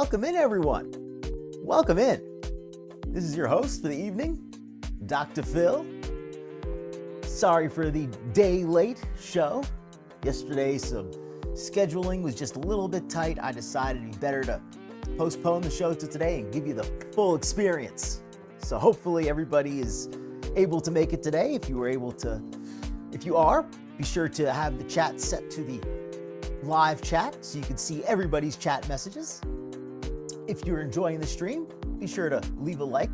Welcome in, everyone. Welcome in. This is your host for the evening, Dr. Phil. Sorry for the day late show. Yesterday, some scheduling was just a little bit tight. I decided it'd be better to postpone the show to today and give you the full experience. So hopefully everybody is able to make it today. If you are, be sure to have the chat set to the live chat so you can see everybody's chat messages. If you're enjoying the stream, be sure to leave a like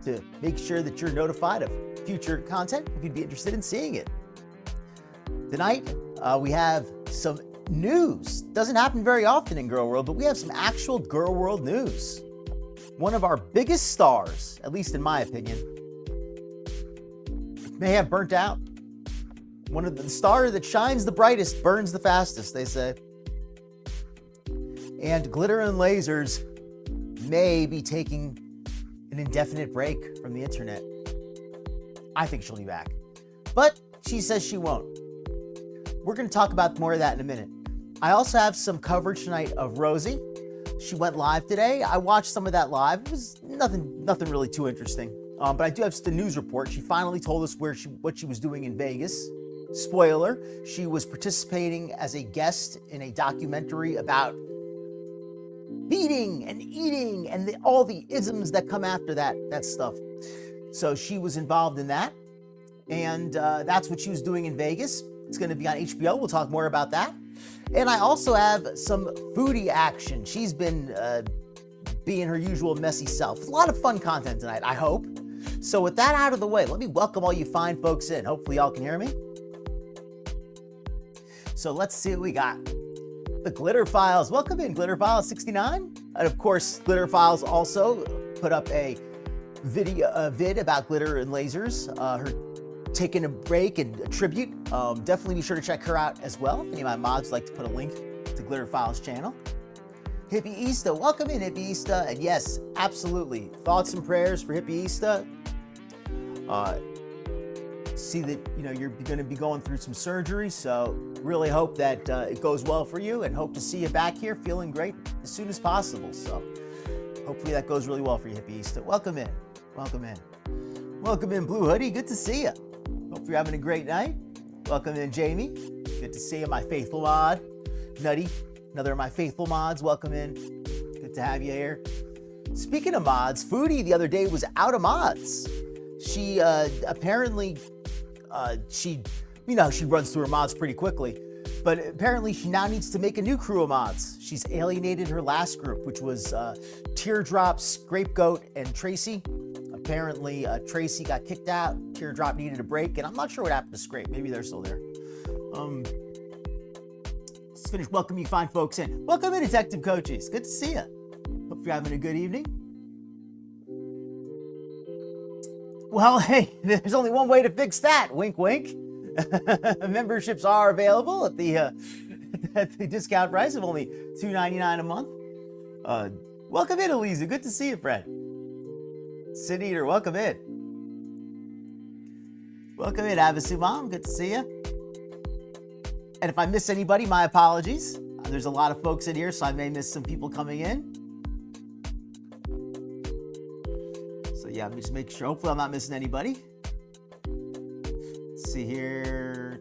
to make sure that you're notified of future content if you'd be interested in seeing it. Tonight, we have some news. Doesn't happen very often in Girl World, but we have some actual Girl World news. One of our biggest stars, at least in my opinion, may have burnt out. One of the stars that shines the brightest burns the fastest, they say. And GlitterandLazers may be taking an indefinite break from the internet. I think she'll be back, but she says she won't. We're going to talk about more of that in a minute. I also have some coverage tonight of Rosie. She went live today. I watched some of that live. It was nothing really too interesting. But I do have just a news report. She finally told us what she was doing in Vegas. Spoiler, she was participating as a guest in a documentary about feeding and eating and all the isms that come after that stuff. So she was involved in that. And that's what she was doing in Vegas. It's going to be on HBO. We'll talk more about that. And I also have some Foodie action. She's been being her usual messy self. A lot of fun content tonight, I hope. So with that out of the way, let me welcome all you fine folks in. Hopefully y'all can hear me. So let's see what we got. The Glitter Files. Welcome in, Glitter Files 69. And of course, Glitter Files also put up a vid about GlitterandLazers. Her taking a break and a tribute. Definitely be sure to check her out as well. If any of my mods like to put a link to Glitter Files channel. Hippie Easter, welcome in Hippie Easter. And yes, absolutely, thoughts and prayers for Hippie Easter. See that you're going to be going through some surgery, so really hope that it goes well for you, and hope to see you back here feeling great as soon as possible. So hopefully that goes really well for you, Hippie Easter. Welcome in, welcome in, welcome in, Blue Hoodie. Good to see you. Hope you're having a great night. Welcome in, Jamie. Good to see you, my faithful mod. Nutty, another of my faithful mods. Welcome in. Good to have you here. Speaking of mods, Foodie the other day was out of mods. She apparently, she runs through her mods pretty quickly, but apparently she now needs to make a new crew of mods. She's alienated her last group, which was Teardrop, Scapegoat, and Tracy. Apparently, Tracy got kicked out. Teardrop needed a break, and I'm not sure what happened to Scrape. Maybe they're still there. Let's finish. Welcome you fine folks in. Welcome in, Detective Coaches. Good to see you. Hope you're having a good evening. Well, hey, there's only one way to fix that. Wink, wink. Memberships are available at the discount price of only $2.99 a month. Welcome in, Eliza. Good to see you, friend. Sid Eater, welcome in. Welcome in, Avasu Mom. Good to see you. And if I miss anybody, my apologies. There's a lot of folks in here, so I may miss some people coming in. So yeah, let me just make sure. Hopefully I'm not missing anybody. Let's see here.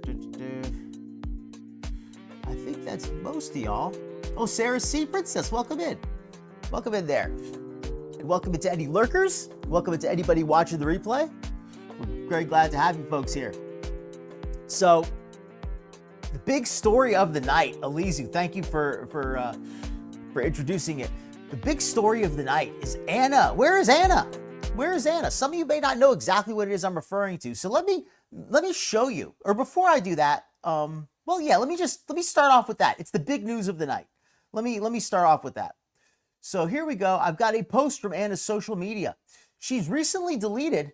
I think that's most of y'all. Oh, Sarah Sea Princess, welcome in. Welcome in there. And welcome to any lurkers. Welcome to anybody watching the replay. We're very glad to have you folks here. So, the big story of the night, Elizu, thank you for introducing it. The big story of the night is Anna. Where is Anna? Where is Anna? Some of you may not know exactly what it is I'm referring to. So let me show you. Or before I do that, well, yeah, let me start off with that. It's the big news of the night. Let me start off with that. So here we go. I've got a post from Anna's social media. She's recently deleted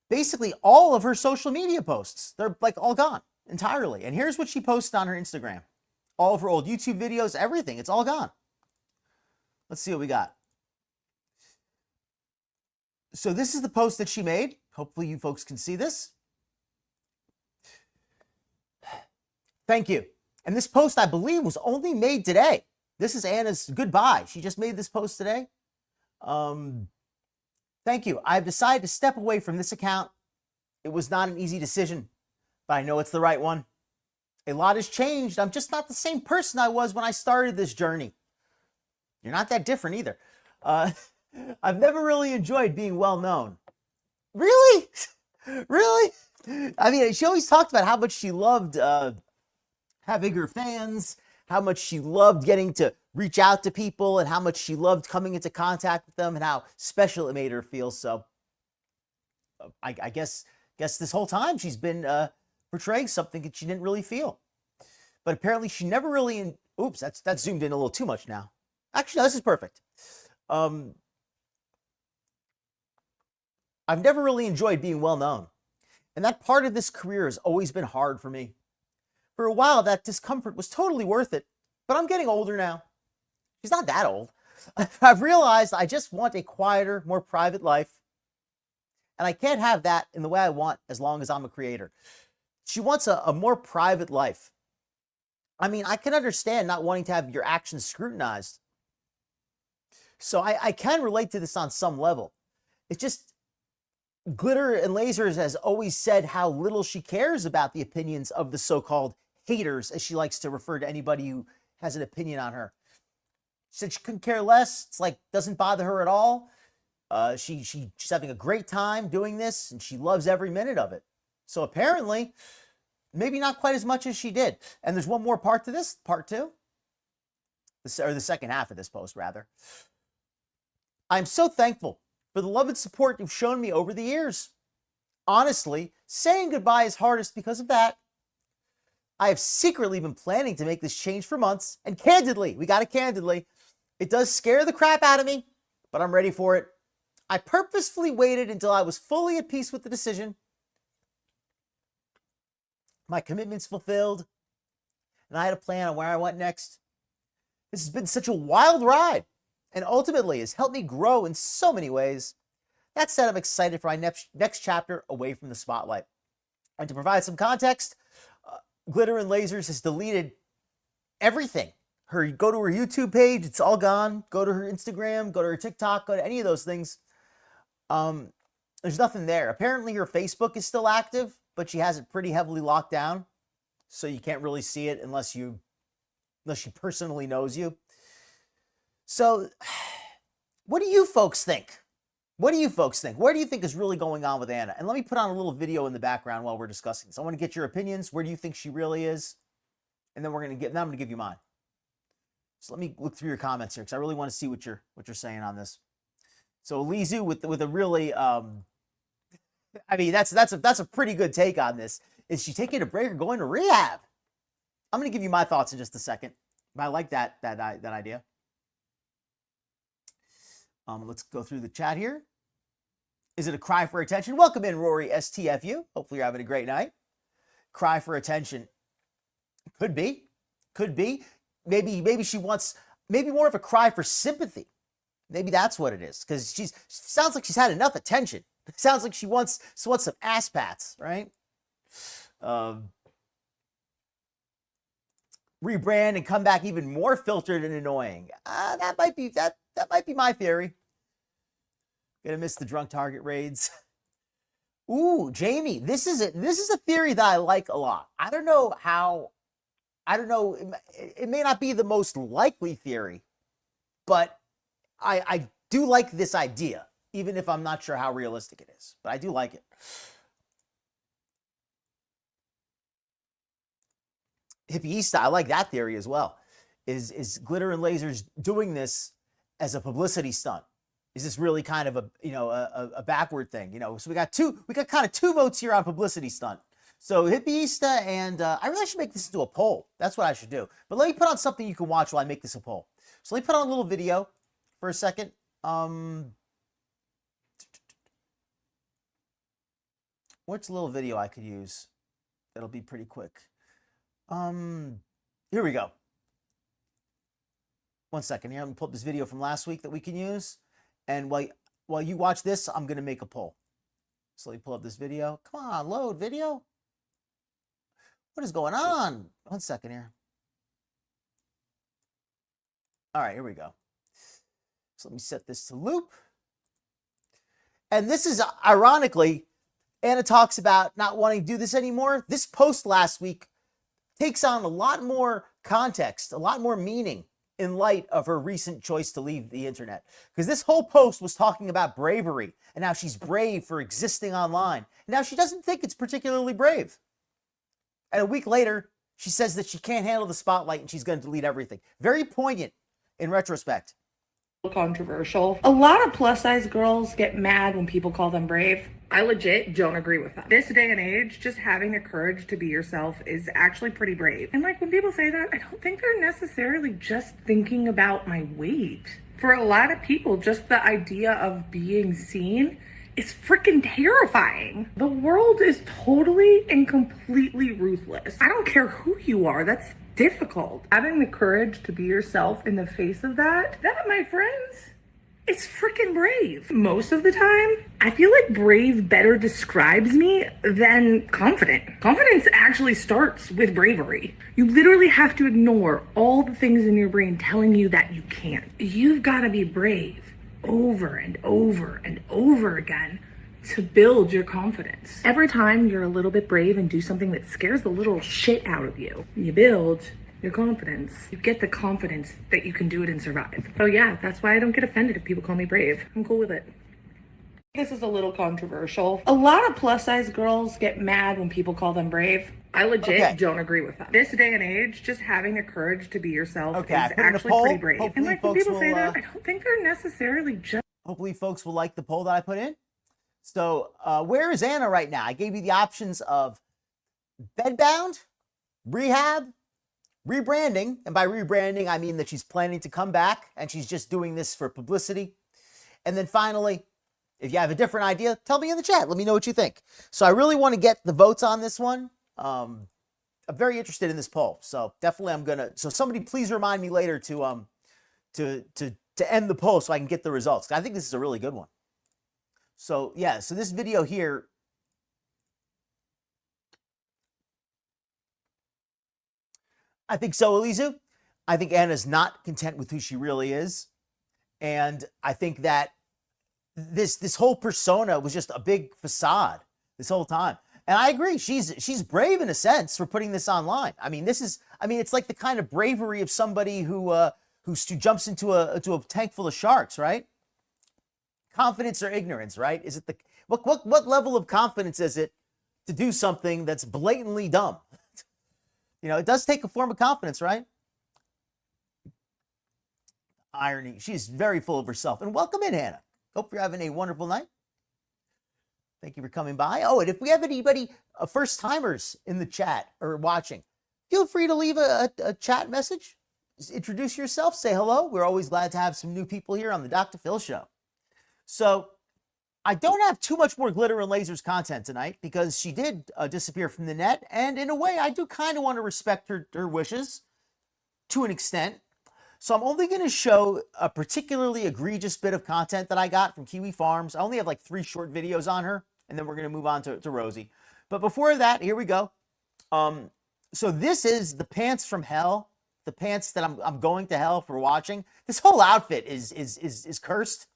basically all of her social media posts. They're like all gone entirely. And here's what she posted on her Instagram. All of her old YouTube videos, everything. It's all gone. Let's see what we got. So this is the post that she made. Hopefully you folks can see this. Thank you. And this post, I believe, was only made today. This is Anna's goodbye. She just made this post today. Thank you. I've decided to step away from this account. It was not an easy decision, but I know it's the right one. A lot has changed. I'm just not the same person I was when I started this journey. You're not that different either. I've never really enjoyed being well known. Really? Really? I mean, she always talked about how much she loved having her fans, how much she loved getting to reach out to people, and how much she loved coming into contact with them, and how special it made her feel. So I guess this whole time she's been portraying something that she didn't really feel. But apparently she never really, oops, that's zoomed in a little too much now. Actually, no, this is perfect. I've never really enjoyed being well known. And that part of this career has always been hard for me. For a while, that discomfort was totally worth it, but I'm getting older now. She's not that old. I've realized I just want a quieter, more private life. And I can't have that in the way I want as long as I'm a creator. She wants a more private life. I mean, I can understand not wanting to have your actions scrutinized. So I can relate to this on some level. It's just, Glitter and Lasers has always said how little she cares about the opinions of the so-called haters, as she likes to refer to anybody who has an opinion on her. She said she couldn't care less. It's like, doesn't bother her at all. She's having a great time doing this, and she loves every minute of it. So apparently, maybe not quite as much as she did. And there's one more part to this, part two. Or the second half of this post, rather. I'm so thankful for the love and support you've shown me over the years. Honestly, saying goodbye is hardest because of that. I have secretly been planning to make this change for months, and candidly, we got it candidly, it does scare the crap out of me, but I'm ready for it. I purposefully waited until I was fully at peace with the decision. My commitment's fulfilled, and I had a plan on where I went next. This has been such a wild ride, and ultimately has helped me grow in so many ways. That said, I'm excited for my next chapter away from the spotlight. And to provide some context, Glitter and Lasers has deleted everything. Go to her YouTube page, it's all gone. Go to her Instagram, go to her TikTok, go to any of those things. There's nothing there. Apparently her Facebook is still active, but she has it pretty heavily locked down. So you can't really see it unless she personally knows you. So, what do you folks think? What do you folks think? What do you think is really going on with Anna? And let me put on a little video in the background while we're discussing this. I want to get your opinions. Where do you think she really is? And then I'm going to give you mine. So let me look through your comments here because I really want to see what you're saying on this. So Lizu with a really, I mean that's a pretty good take on this. Is she taking a break or going to rehab? I'm going to give you my thoughts in just a second. But I like that idea. Let's go through the chat here. Is it a cry for attention? Welcome in, Rory STFU. Hopefully you're having a great night. Cry for attention. Could be. Could be. Maybe she wants, maybe more of a cry for sympathy. Maybe that's what it is. Because she sounds like she's had enough attention. It sounds like she wants some ass pats, right? Rebrand and come back even more filtered and annoying. That might be my theory. Gonna miss the drunk target raids. Ooh, Jamie, this is a theory that I like a lot. I don't know. It may not be the most likely theory, but I do like this idea, even if I'm not sure how realistic it is. But I do like it. Hippieista, I like that theory as well. Is Glitter and Lasers doing this as a publicity stunt? Is this really kind of a backward thing? So we got kind of two votes here on publicity stunt. So Hippieista and I really should make this into a poll. That's what I should do. But let me put on something you can watch while I make this a poll. So let me put on a little video for a second. What's a little video I could use? That'll be pretty quick. Here we go. One second here. I'm gonna pull up this video from last week that we can use. And while you watch this, I'm gonna make a poll. So let me pull up this video. Come on, load video. What is going on? One second here. All right, here we go. So let me set this to loop. And this is, ironically, Anna talks about not wanting to do this anymore. This post last week takes on a lot more context, a lot more meaning in light of her recent choice to leave the internet. Because this whole post was talking about bravery and how she's brave for existing online. And now she doesn't think it's particularly brave. And a week later, she says that she can't handle the spotlight and she's going to delete everything. Very poignant in retrospect. Controversial. A lot of plus size girls get mad when people call them brave. I legit don't agree with that. This day and age, just having the courage to be yourself is actually pretty brave. And like when people say that, I don't think they're necessarily just thinking about my weight. For a lot of people, just the idea of being seen is freaking terrifying. The world is totally and completely ruthless. I don't care who you are, that's difficult. Having the courage to be yourself in the face of that, my friends, it's freaking brave. Most of the time, I feel like brave better describes me than confident. Confidence actually starts with bravery. You literally have to ignore all the things in your brain telling you that you can't. You've got to be brave over and over and over again to build your confidence. Every time you're a little bit brave and do something that scares the little shit out of you, you build your confidence. You get the confidence that you can do it and survive. So yeah, that's why I don't get offended if people call me brave. I'm cool with it. This is a little controversial. A lot of plus size girls get mad when people call them brave. I legit don't agree with that. This day and age, just having the courage to be yourself is actually pretty brave. Hopefully and like when people say that, I don't think they're necessarily just... Hopefully folks will like the poll that I put in. So where is Anna right now? I gave you the options of bedbound, rehab, rebranding. And by rebranding, I mean that she's planning to come back and she's just doing this for publicity. And then finally, if you have a different idea, tell me in the chat. Let me know what you think. So I really want to get the votes on this one. I'm very interested in this poll. So definitely I'm going to, so somebody please remind me later to end the poll so I can get the results. I think this is a really good one. So yeah, so this video here, I think so, Elizu. I think Anna's not content with who she really is. And I think that this whole persona was just a big facade this whole time. And I agree, she's brave in a sense for putting this online. I mean, it's like the kind of bravery of somebody who jumps into a tank full of sharks, right? Confidence or ignorance, right? Is it what level of confidence is it to do something that's blatantly dumb? You know, it does take a form of confidence, right? Irony. She's very full of herself. And welcome in, Hannah. Hope you're having a wonderful night. Thank you for coming by. Oh, and if we have anybody, first timers in the chat or watching, feel free to leave a chat message. Just introduce yourself. Say hello. We're always glad to have some new people here on the Dr. Phil Show. So I don't have too much more Glitter and Lasers content tonight because she did disappear from the net. And in a way, I do kind of want to respect her wishes to an extent. So I'm only going to show a particularly egregious bit of content that I got from Kiwi Farms. I only have like 3 short videos on her, and then we're going to move on to Rosie. But before that, here we go. So this is the pants from hell, the pants that I'm going to hell for watching. This whole outfit is cursed.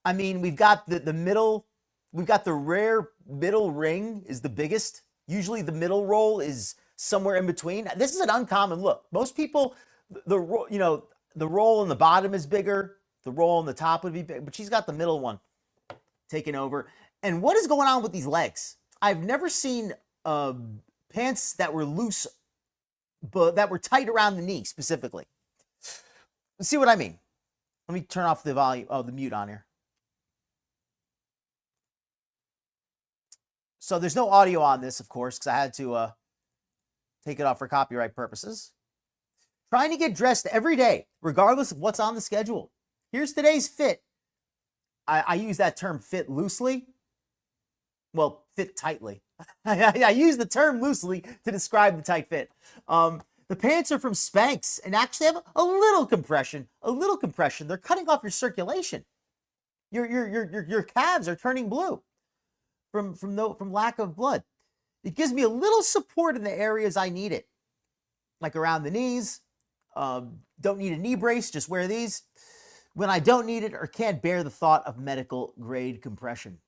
I mean, we've got the middle, we've got the rare middle ring is the biggest. Usually the middle roll is somewhere in between. This is an uncommon look. Most people, the roll in the bottom is bigger. The roll on the top would be big, but she's got the middle one taken over. And what is going on with these legs? I've never seen pants that were loose, but that were tight around the knee specifically. Let's see what I mean. Let me turn off the volume, the mute on here. So there's no audio on this, of course, because I had to take it off for copyright purposes. Trying to get dressed every day, regardless of what's on the schedule. Here's today's fit. I use that term fit loosely. Well, fit tightly. I use the term loosely to describe the tight fit. The pants are from Spanx and actually have a little compression. A little compression. They're cutting off your circulation. Your calves are turning blue from lack of blood. It gives me a little support in the areas I need it, like around the knees, Don't need a knee brace, just wear these. When I don't need it or can't bear the thought of medical grade compression.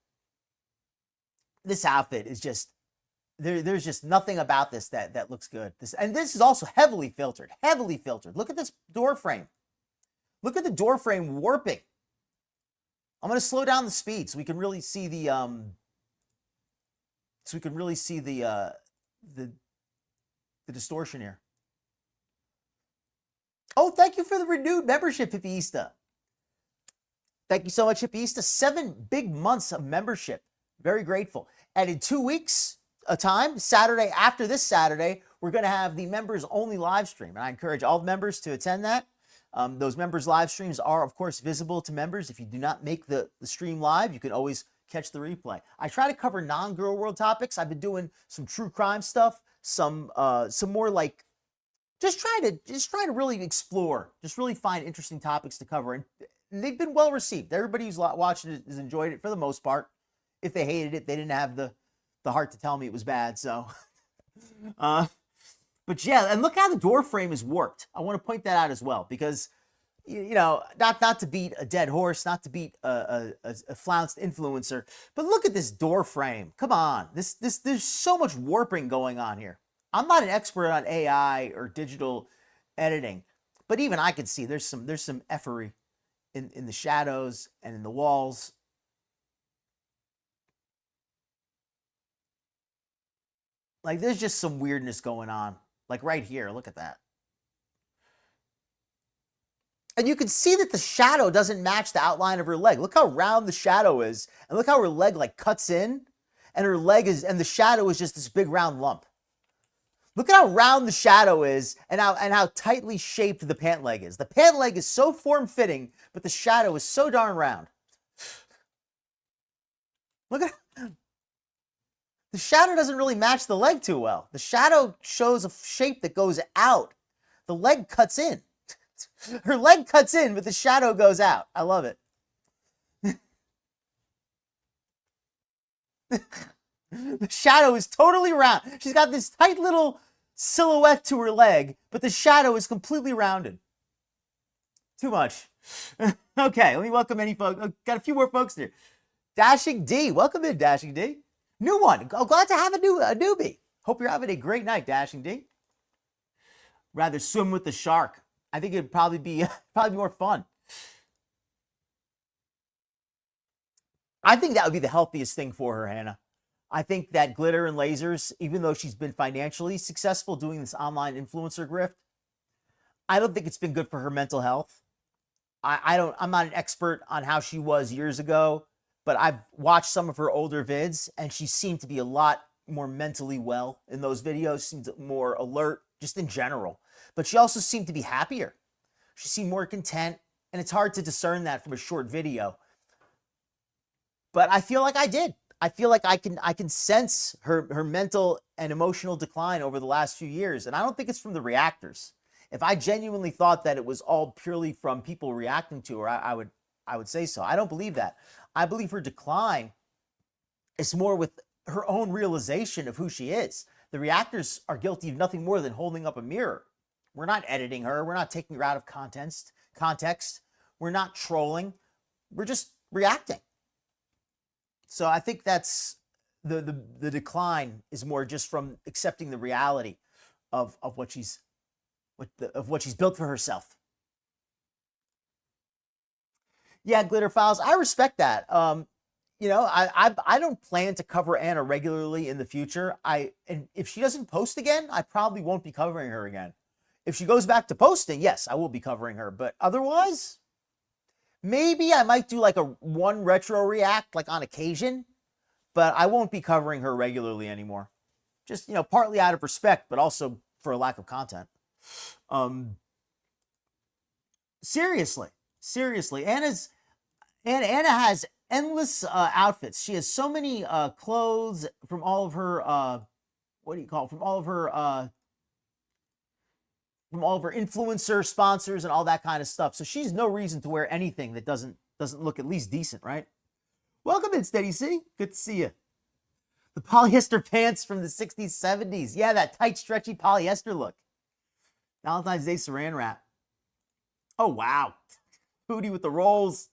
This outfit is just, there's just nothing about this that looks good. And this is also heavily filtered, heavily filtered. Look at this door frame. Look at the door frame warping. I'm going to slow down the speed so we can really see the the distortion here. Oh, thank you for the renewed membership, Hippieista. Thank you so much, Hippieista. 7 big months of membership. Very grateful. And in 2 weeks a time, Saturday after this Saturday, we're going to have the members only live stream. And I encourage all the members to attend that. Those members live streams are, of course, visible to members. If you do not make the stream live, you can always catch the replay. I try to cover non-girl world topics. I've been doing some true crime stuff, some more like just try to really explore, just really find interesting topics to cover, and they've been well received. Everybody who's watching it has enjoyed it for the most part. If they hated it, they didn't have the heart to tell me it was bad. So, but yeah, and look how the door frame is warped. I want to point that out as well, because you know, not to beat a dead horse, not to beat a flounced influencer, but look at this door frame. Come on, there's so much warping going on here. I'm not an expert on AI or digital editing, but even I can see there's some effery in the shadows and in the walls. Like there's just some weirdness going on. Like right here, look at that. And you can see that the shadow doesn't match the outline of her leg. Look how round the shadow is. And look how her leg like cuts in. And her leg is, and the shadow is just this big round lump. Look at how round the shadow is and how tightly shaped the pant leg is. The pant leg is so form-fitting, but the shadow is so darn round. Look at the shadow doesn't really match the leg too well. The shadow shows a shape that goes out. The leg cuts in. Her leg cuts in, but the shadow goes out. I love it. The shadow is totally round. She's got this tight little silhouette to her leg, but the shadow is completely rounded. Too much. Okay, let me welcome any folks. Got a few more folks here. Dashing D. Welcome in, Dashing D. New one. Oh, glad to have a newbie. Hope you're having a great night, Dashing D. Rather swim with the shark. I think it'd probably be more fun. I think that would be the healthiest thing for her, Hannah. I think that Glitter and Lasers, even though she's been financially successful doing this online influencer grift, I don't think it's been good for her mental health. I'm not an expert on how she was years ago, but I've watched some of her older vids and she seemed to be a lot more mentally well in those videos, seemed more alert just in general. But she also seemed to be happier. She seemed more content, and it's hard to discern that from a short video. But I feel like I did. I feel like I can sense her mental and emotional decline over the last few years, and I don't think it's from the reactors. If I genuinely thought that it was all purely from people reacting to her, I would say so. I don't believe that. I believe her decline is more with her own realization of who she is. The reactors are guilty of nothing more than holding up a mirror. We're not editing her. We're not taking her out of context. We're not trolling. We're just reacting. So I think that's the decline is more just from accepting the reality of what she's built for herself. Yeah, Glitter Files, I respect that. You know, I don't plan to cover Anna regularly in the future. And if she doesn't post again, I probably won't be covering her again. If she goes back to posting, yes, I will be covering her. But otherwise, maybe I might do like a one retro react like on occasion, but I won't be covering her regularly anymore. Just, you know, partly out of respect, but also for a lack of content. Seriously, Anna has endless outfits. She has so many clothes from all of her from all of her influencer sponsors and all that kind of stuff. So she's no reason to wear anything that doesn't look at least decent, right? Welcome in, Steady C. Good to see you. The polyester pants from the 60s, 70s. Yeah, that tight, stretchy polyester look. Valentine's Day saran wrap. Oh, wow. Foodie with the rolls.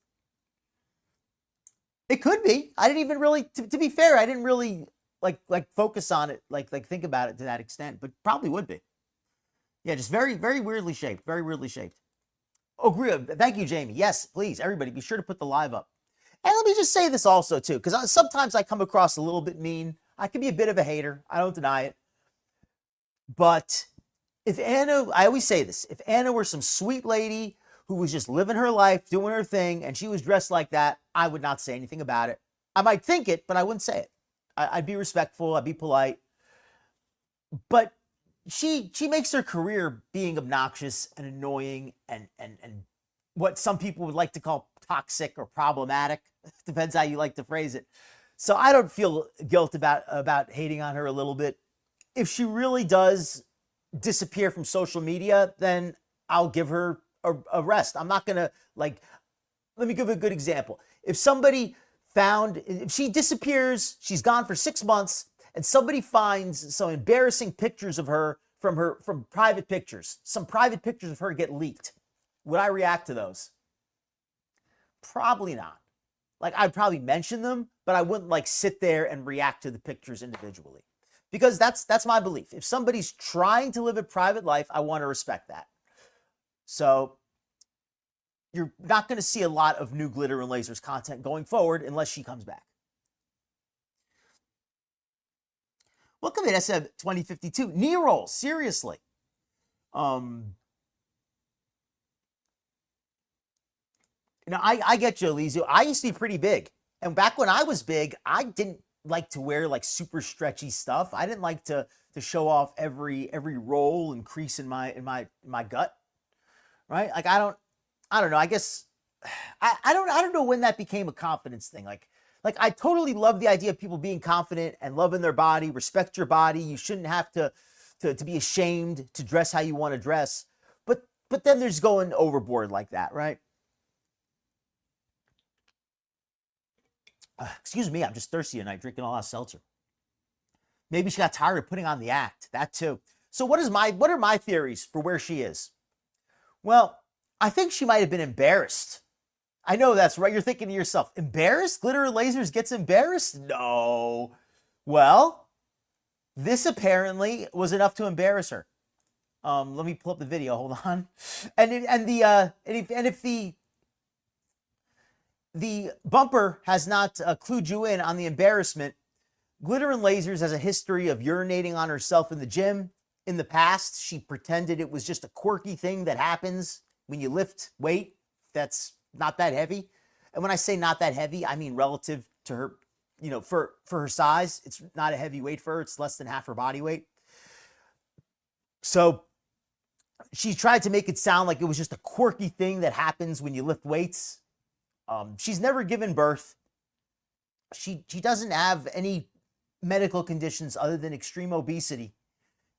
It could be. I didn't even really, to be fair, I didn't really like focus on it, like think about it to that extent, but probably would be. Yeah, just very, very weirdly shaped. Very weirdly shaped. Oh, thank you, Jamie. Yes, please, everybody, be sure to put the live up. And let me just say this also, too, because sometimes I come across a little bit mean. I can be a bit of a hater. I don't deny it. But if Anna, I always say this, if Anna were some sweet lady who was just living her life, doing her thing, and she was dressed like that, I would not say anything about it. I might think it, but I wouldn't say it. I'd be respectful. I'd be polite. But she makes her career being obnoxious and annoying and what some people would like to call toxic or problematic. Depends how you like to phrase it. So I don't feel guilt about hating on her a little bit. If she really does disappear from social media, then I'll give her a rest. I'm not going to, like, let me give a good example. If she disappears, she's gone for 6 months, and somebody finds some embarrassing pictures of her from private pictures. Some private pictures of her get leaked. Would I react to those? Probably not. Like, I'd probably mention them, but I wouldn't like sit there and react to the pictures individually. Because that's my belief. If somebody's trying to live a private life, I want to respect that. So you're not going to see a lot of new Glitter and Lasers content going forward unless she comes back. Welcome in SM 2052. Knee rolls, seriously. I get you, Elizio. I used to be pretty big. And back when I was big, I didn't like to wear like super stretchy stuff. I didn't like to show off every roll and crease in my gut. Right? Like I don't know. I guess I don't know when that became a confidence thing. Like I totally love the idea of people being confident and loving their body, respect your body. You shouldn't have to be ashamed to dress how you want to dress. But then there's going overboard like that, right? Excuse me, I'm just thirsty tonight, drinking a lot of seltzer. Maybe she got tired of putting on the act. That too. So what are my theories for where she is? Well, I think she might have been embarrassed. I know that's right. You're thinking to yourself, embarrassed? Glitter and Lasers gets embarrassed? No. Well, this apparently was enough to embarrass her. Let me pull up the video. Hold on. If the bumper has not clued you in on the embarrassment, Glitter and Lasers has a history of urinating on herself in the gym. In the past, she pretended it was just a quirky thing that happens when you lift weight that's not that heavy. And when I say not that heavy, I mean relative to her, for her size, it's not a heavy weight for her. It's less than half her body weight. So she tried to make it sound like it was just a quirky thing that happens when you lift weights. She's never given birth. She doesn't have any medical conditions other than extreme obesity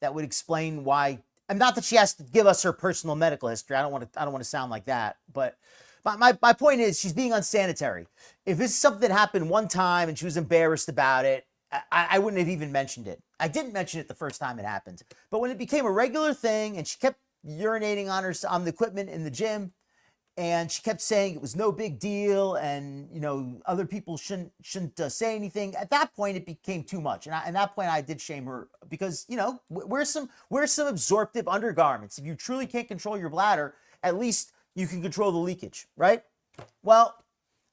that would explain why. And not that she has to give us her personal medical history. I don't want to sound like that. But my point is, she's being unsanitary. If this is something that happened one time and she was embarrassed about it, I wouldn't have even mentioned it. I didn't mention it the first time it happened. But when it became a regular thing and she kept urinating on the equipment in the gym, and she kept saying it was no big deal, and other people shouldn't say anything. At that point, it became too much, and at that point, I did shame her because wear some absorptive undergarments. If you truly can't control your bladder, at least you can control the leakage, right? Well,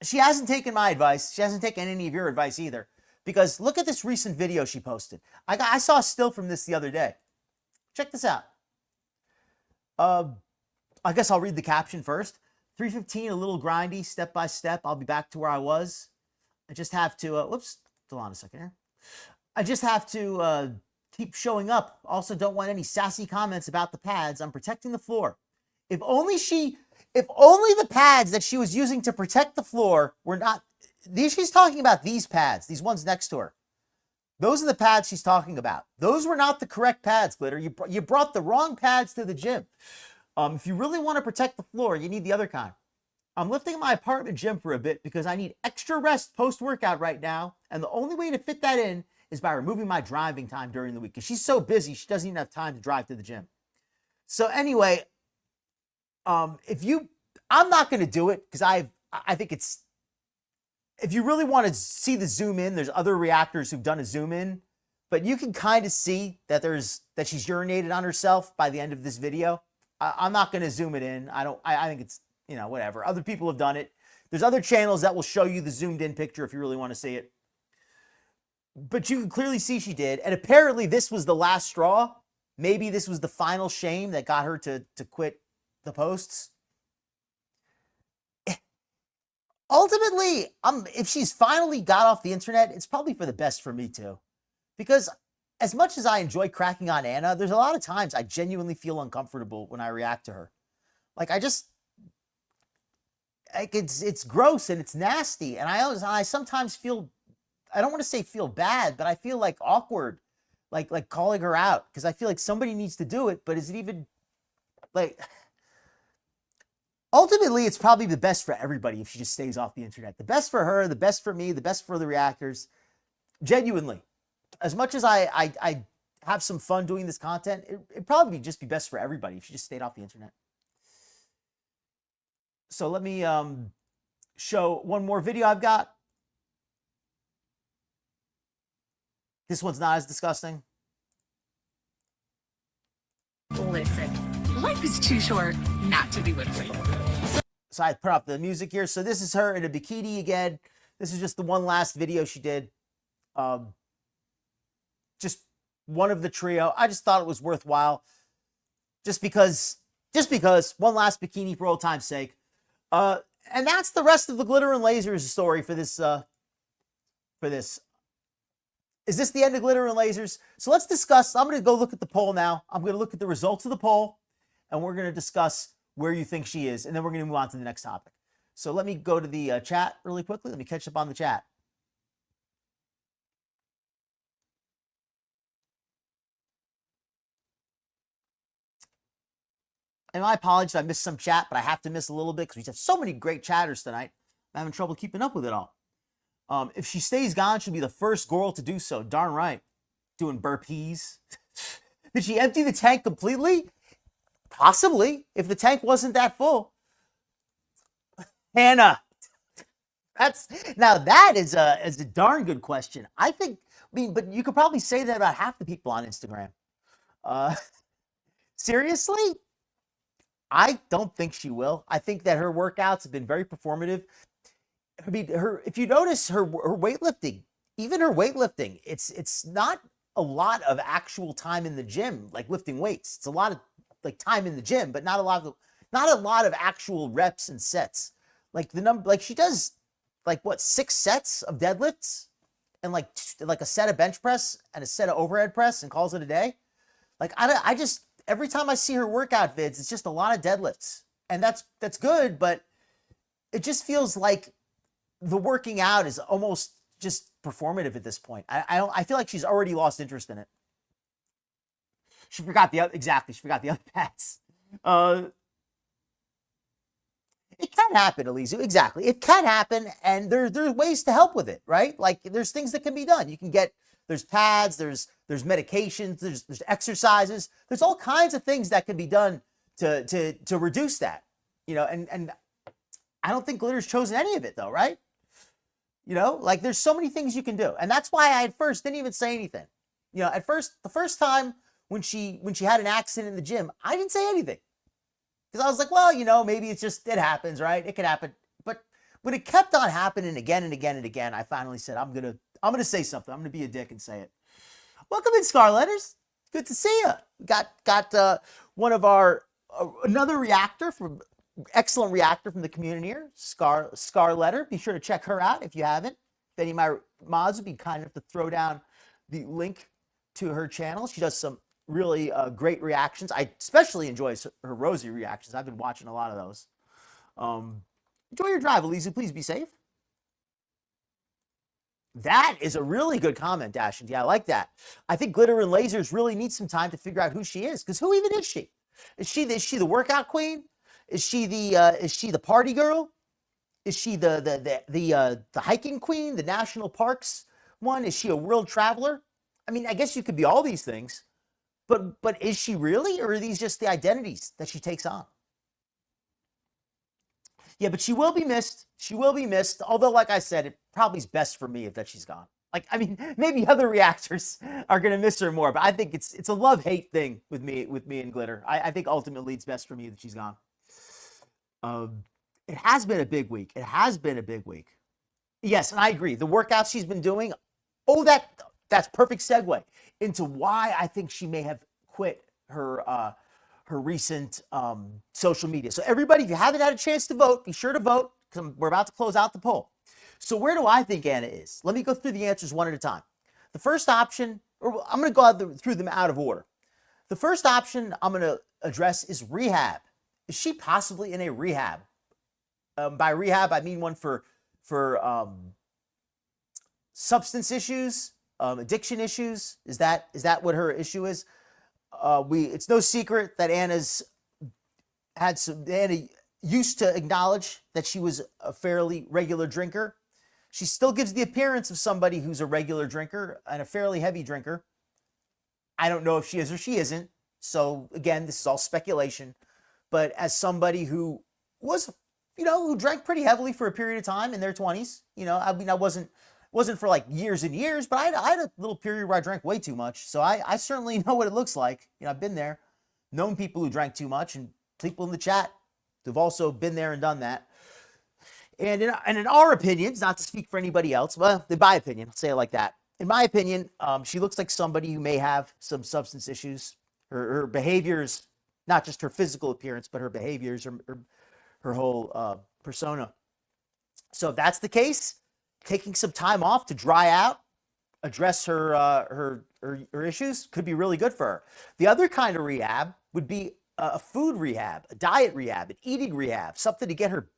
she hasn't taken my advice. She hasn't taken any of your advice either, because look at this recent video she posted. I saw a still from this the other day. Check this out. I guess I'll read the caption first. 3:15, a little grindy, step by step. I'll be back to where I was. I just have to, whoops, hold on a second here. I just have to keep showing up. Also, don't want any sassy comments about the pads. I'm protecting the floor. If only the pads that she was using to protect the floor were not, she's talking about these pads, these ones next to her. Those are the pads she's talking about. Those were not the correct pads, Glitter. You brought the wrong pads to the gym. If you really want to protect the floor, you need the other kind. I'm lifting my apartment gym for a bit because I need extra rest post-workout right now, and the only way to fit that in is by removing my driving time during the week, because she's so busy, she doesn't even have time to drive to the gym. So anyway, if you, I'm not going to do it because I think it's, if you really want to see the zoom in, there's other reactors who've done a zoom in, but you can kind of see that that she's urinated on herself by the end of this video. I'm not going to zoom it in. I think it's, you know, whatever. Other people have done it. There's other channels that will show you the zoomed in picture if you really want to see it. But you can clearly see she did. And apparently this was the last straw. Maybe this was the final shame that got her to quit the posts. Ultimately, if she's finally got off the internet, it's probably for the best for me too. Because as much as I enjoy cracking on Anna, there's a lot of times I genuinely feel uncomfortable when I react to her. Like it's gross and it's nasty. And I sometimes feel, I don't want to say feel bad, but I feel like awkward, like calling her out. Because I feel like somebody needs to do it, but is it even, like, ultimately, it's probably the best for everybody if she just stays off the internet. The best for her, the best for me, the best for the reactors. Genuinely. As much as I have some fun doing this content, it'd probably just be best for everybody if she just stayed off the internet. So let me show one more video I've got. This one's not as disgusting. Listen, life is too short not to be with me. So I put up the music here. So this is her in a bikini again. This is just the one last video she did. Just one of the trio. I just thought it was worthwhile. Just because one last bikini for old time's sake. And that's the rest of the Glitter and Lasers story for this. Is this the end of Glitter and Lasers? So let's discuss. I'm going to go look at the poll now. I'm going to look at the results of the poll, and we're going to discuss where you think she is, and then we're going to move on to the next topic. So let me go to the chat really quickly. Let me catch up on the chat. And my apologies if I missed some chat, but I have to miss a little bit because we have so many great chatters tonight. I'm having trouble keeping up with it all. If she stays gone, she'll be the first girl to do so. Darn right. Doing burpees. Did she empty the tank completely? Possibly, if the tank wasn't that full. Hannah. That is a darn good question. I mean, but you could probably say that about half the people on Instagram. Seriously? I don't think she will. I think that her workouts have been very performative. I mean, if you notice her weightlifting, even her weightlifting, it's not a lot of actual time in the gym, like lifting weights. It's a lot of like time in the gym, but not a lot of actual reps and sets. Like she does like what, 6 sets of deadlifts and like a set of bench press and a set of overhead press and calls it a day. Like I just every time I see her workout vids, it's just a lot of deadlifts, and that's good, but it just feels like the working out is almost just performative at this point. I feel like she's already lost interest in it. She forgot the other pads. It can happen, Elise. Exactly. It can happen, and there's ways to help with it, right? Like there's things that can be done. You can get, there's pads, there's medications, there's exercises. There's all kinds of things that can be done to reduce that. You know, and I don't think Glitter's chosen any of it though, right? You know, like there's so many things you can do. And that's why I at first didn't even say anything. You know, the first time when she had an accident in the gym, I didn't say anything. Because I was like, well, you know, maybe it's just, it happens, right? It could happen. But when it kept on happening again and again and again, I finally said, I'm gonna say something. I'm gonna be a dick and say it. Welcome in, Scarletters. Good to see you. Got one of our another excellent reactor from the community here, Scarletter. Be sure to check her out if you haven't. If any of my mods would be kind enough to throw down the link to her channel. She does some really great reactions. I especially enjoy her Rosie reactions. I've been watching a lot of those. Enjoy your drive, Elisa. Please be safe. That is a really good comment, Dashing. Yeah, I like that. I think Glitter and Lasers really need some time to figure out who she is. Because who even is she? Is she the workout queen? Is she the party girl? Is she the hiking queen, the national parks one? Is she a world traveler? I mean, I guess you could be all these things. But is she really, or are these just the identities that she takes on? Yeah, but she will be missed. She will be missed. Although, like I said, it probably is best for me if that she's gone. Like, I mean, maybe other reactors are gonna miss her more, but I think it's a love-hate thing with me and Glitter. I think ultimately it's best for me that she's gone. It has been a big week. It has been a big week. Yes, and I agree. The workouts she's been doing. Oh, that's perfect segue into why I think she may have quit her recent social media. So everybody, if you haven't had a chance to vote, be sure to vote because we're about to close out the poll. So where do I think Anna is? Let me go through the answers one at a time. The first option, or I'm going to go through them out of order. The first option I'm going to address is rehab. Is she possibly in a rehab? By rehab, I mean one for substance issues, addiction issues. Is that what her issue is? It's no secret that Anna used to acknowledge that she was a fairly regular drinker. She still gives the appearance of somebody who's a regular drinker and a fairly heavy drinker. I don't know if she is or she isn't. So again, this is all speculation. But as somebody who was, who drank pretty heavily for a period of time in their 20s, I mean, I wasn't for like years and years, but I had a little period where I drank way too much. So I certainly know what it looks like. I've been there, known people who drank too much, and people in the chat who've also been there and done that. And in our opinions, not to speak for anybody else, well, in my opinion, I'll say it like that. In my opinion, she looks like somebody who may have some substance issues. Her behaviors, not just her physical appearance, but her behaviors, her whole persona. So if that's the case, taking some time off to dry out, address her issues could be really good for her. The other kind of rehab would be a food rehab, a diet rehab, an eating rehab, something to get her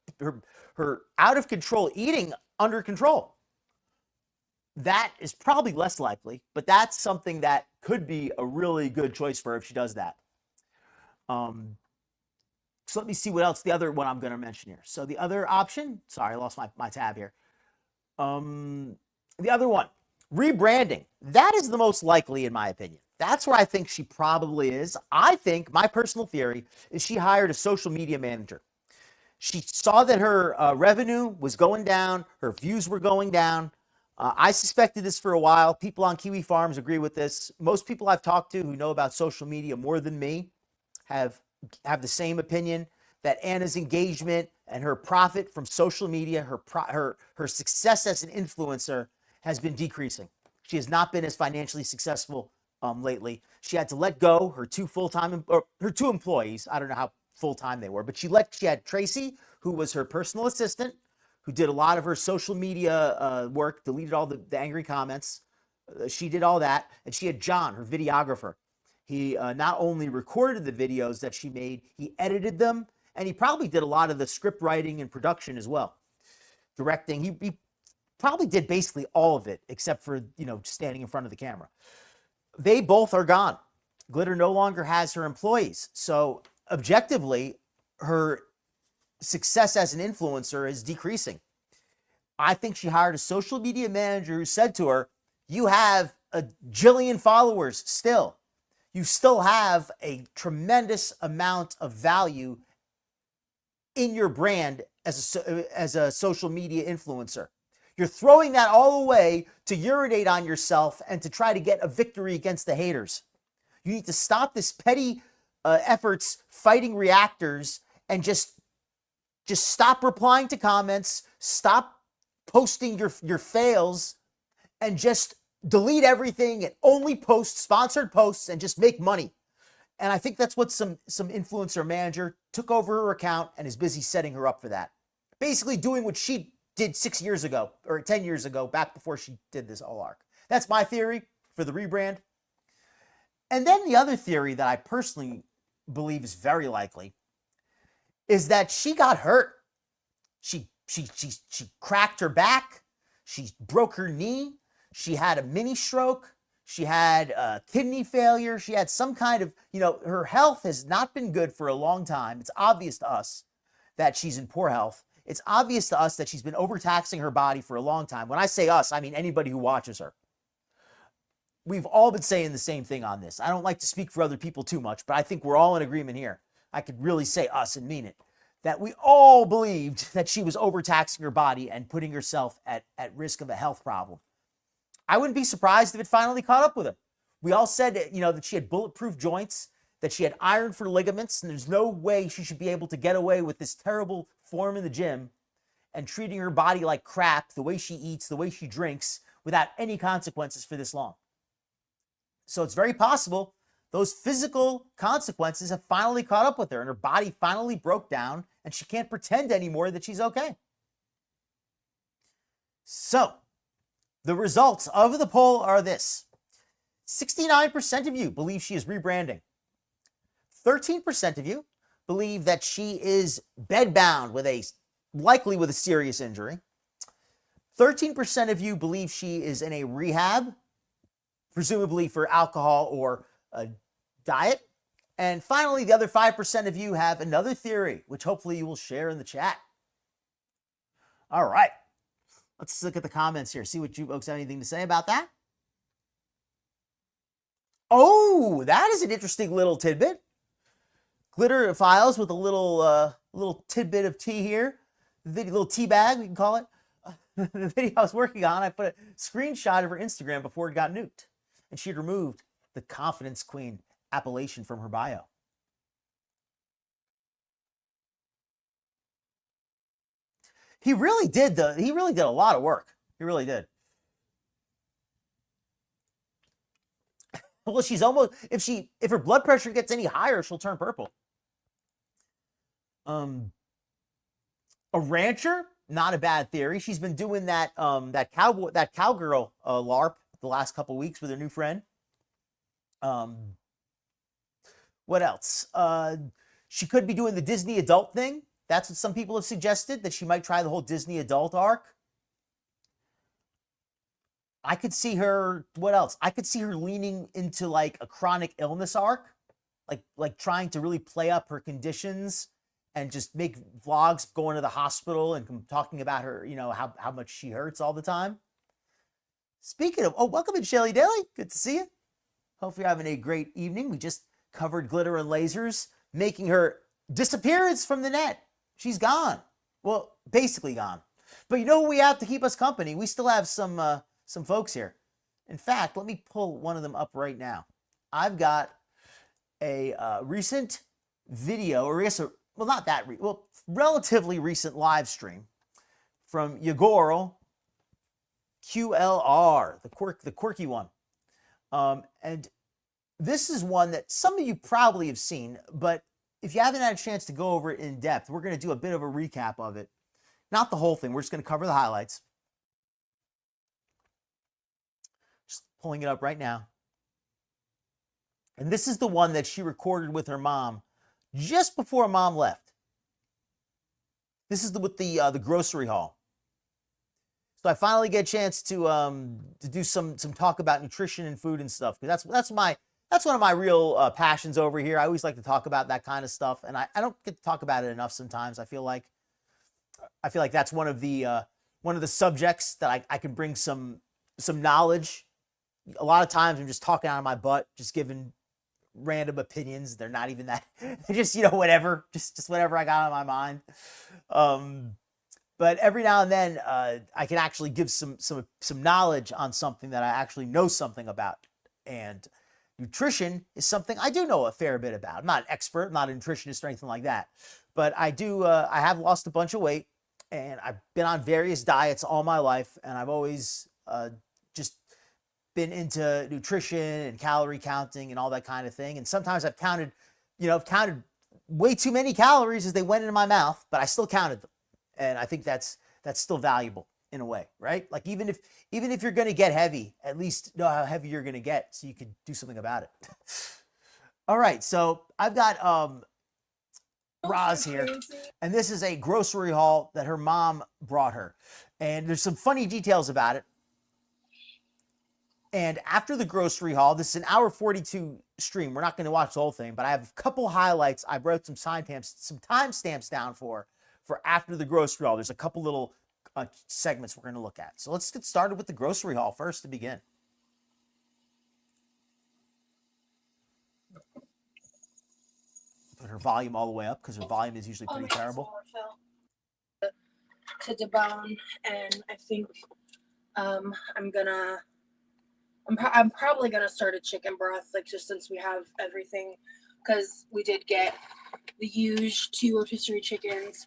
out of control eating under control. That is probably less likely, but that's something that could be a really good choice for her if she does that. So let me see what else, the other one I'm going to mention here. So the other option, sorry, I lost my tab here. The other one, rebranding. That is the most likely in my opinion. That's where I think she probably is. I think my personal theory is she hired a social media manager. She saw that her revenue was going down, her views were going down. I suspected this for a while. People on Kiwi Farms agree with this. Most people I've talked to who know about social media more than me have the same opinion, that Anna's engagement and her profit from social media, her success as an influencer has been decreasing. She has not been as financially successful lately. She had to let go her two employees. I don't know how full-time they were, but she had Tracy, who was her personal assistant, who did a lot of her social media work, deleted all the angry comments. She did all that. And she had John, her videographer. He not only recorded the videos that she made, he edited them, and he probably did a lot of the script writing and production as well. Directing, he probably did basically all of it, except for, standing in front of the camera. They both are gone. Glitter no longer has her employees. So objectively, her success as an influencer is decreasing. I think she hired a social media manager who said to her, you have a jillion followers still. You still have a tremendous amount of value in your brand as a social media influencer. You're throwing that all away to urinate on yourself and to try to get a victory against the haters. You need to stop this petty efforts fighting reactors and just stop replying to comments, stop posting your fails, and just delete everything and only post sponsored posts and just make money. And I think that's what some influencer manager took over her account and is busy setting her up for that. Basically doing what she did 6 years ago or 10 years ago, back before she did this whole arc. That's my theory for the rebrand. And then the other theory that I personally believe is very likely is that she got hurt. She cracked her back. She broke her knee. She had a mini stroke. She had kidney failure. She had some kind of, her health has not been good for a long time. It's obvious to us that she's in poor health. It's obvious to us that she's been overtaxing her body for a long time. When I say us, I mean anybody who watches her. we've all been saying the same thing on this. I don't like to speak for other people too much, but I think we're all in agreement here. I could really say us and mean it. That we all believed that she was overtaxing her body and putting herself at risk of a health problem. I wouldn't be surprised if it finally caught up with her. We all said that, that she had bulletproof joints, that she had iron for ligaments, and there's no way she should be able to get away with this terrible form in the gym and treating her body like crap, the way she eats, the way she drinks, without any consequences for this long. So it's very possible those physical consequences have finally caught up with her and her body finally broke down and she can't pretend anymore that she's okay. So the results of the poll are this. 69% of you believe she is rebranding. 13% of you believe that she is bedbound likely with a serious injury. 13% of you believe she is in a rehab, presumably for alcohol or a diet. And finally, the other 5% of you have another theory, which hopefully you will share in the chat. All right. Let's look at the comments here, see what you folks have anything to say about that. Oh, that is an interesting little tidbit. Glitter files with a little tidbit of tea here. The little tea bag, we can call it. The video I was working on, I put a screenshot of her Instagram before it got nuked. And she had removed the Confidence Queen appellation from her bio. He really did a lot of work. He really did. Well, she's almost, if her blood pressure gets any higher, she'll turn purple. A rancher, not a bad theory. She's been doing that cowgirl LARP the last couple weeks with her new friend. What else? She could be doing the Disney adult thing. That's what some people have suggested, that she might try the whole Disney adult arc. I could see her, what else? I could see her leaning into like a chronic illness arc, like trying to really play up her conditions and just make vlogs going to the hospital and talking about her, how much she hurts all the time. Speaking of, welcome in Shelly Daly. Good to see you. Hope you're having a great evening. We just covered Glitter and Lasers making her disappearance from the net. She's gone. Well, basically gone. But you know who we have to keep us company? We still have some folks here. In fact, let me pull one of them up right now. I've got a recent video, or I guess, relatively recent live stream from Yegoro QLR, the quirky one. And this is one that some of you probably have seen, but if you haven't had a chance to go over it in depth, we're going to do a bit of a recap of it. Not the whole thing. We're just going to cover the highlights. Just pulling it up right now. And this is the one that she recorded with her mom just before mom left. This is with the grocery haul. So I finally get a chance to do some talk about nutrition and food and stuff, because that's one of my real passions over here. I always like to talk about that kind of stuff, and I don't get to talk about it enough sometimes. I feel like that's one of the subjects that I can bring some knowledge. A lot of times I'm just talking out of my butt, just giving random opinions. They're not even that. They're just whatever, just whatever I got on my mind. But every now and then I can actually give some knowledge on something that I actually know something about. And nutrition is something I do know a fair bit about. I'm not an expert, I'm not a nutritionist or anything like that. But I have lost a bunch of weight, and I've been on various diets all my life, and I've always just been into nutrition and calorie counting and all that kind of thing. And sometimes I've counted way too many calories as they went into my mouth, but I still counted them. And I think that's still valuable in a way, right? Like even if you're going to get heavy, at least know how heavy you're going to get so you can do something about it. All right. So I've got Roz here, and this is a grocery haul that her mom brought her. And there's some funny details about it. And after the grocery haul, this is an hour 42 stream. We're not going to watch the whole thing, but I have a couple highlights. I wrote some timestamps down for after the grocery haul. There's a couple little segments we're going to look at. So let's get started with the grocery haul first to begin. her volume all the way up because her volume is usually pretty terrible. To debone, and I think I'm probably gonna start a chicken broth, like just since we have everything, because we did get the huge 2 rotisserie chickens,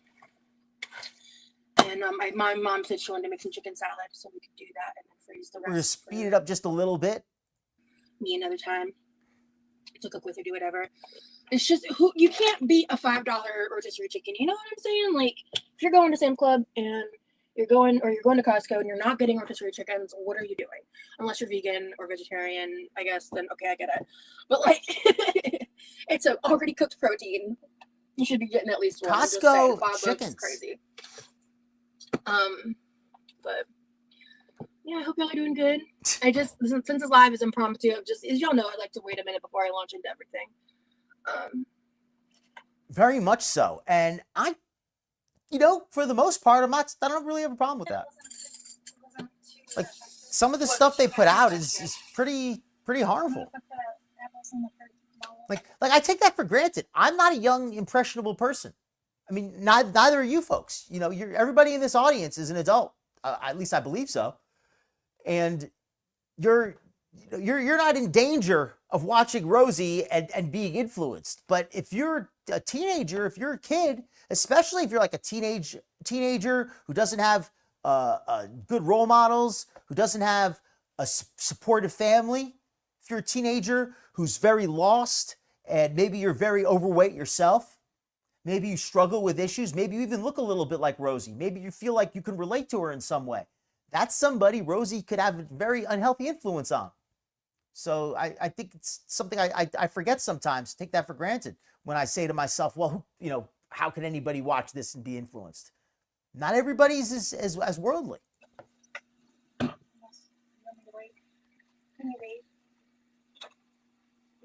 and my mom said she wanted to make some chicken salad, so we could do that and then freeze the rest. We're gonna speed it up just a little bit. Me another time to cook with or do whatever. It's just you can't beat a $5 rotisserie chicken. You know what I'm saying? Like if you're going to Sam's Club and you're going to Costco and you're not getting rotisserie chickens, what are you doing? Unless you're vegan or vegetarian, I guess, then okay, I get it. But like it's an already cooked protein. You should be getting at least one. Costco $5 chickens. is crazy. But yeah, I hope y'all are doing good. I just, since this live is impromptu, as y'all know, I like to wait a minute before I launch into everything. Very much so. And I, for the most part, I don't really have a problem with that. Like some of the stuff they put out is pretty harmful. Like I take that for granted. I'm not a young, impressionable person. I mean, neither are you folks. Everybody in this audience is an adult. At least I believe so. And you're not in danger of watching Rosie and being influenced. But if you're a teenager, if you're a kid, especially if you're like a teenager who doesn't have good role models, who doesn't have a supportive family, if you're a teenager who's very lost and maybe you're very overweight yourself, maybe you struggle with issues, maybe you even look a little bit like Rosie, maybe you feel like you can relate to her in some way. That's somebody Rosie could have a very unhealthy influence on. So I think it's something I forget sometimes, take that for granted when I say to myself, well, how can anybody watch this and be influenced? Not everybody's as worldly. Can you wait?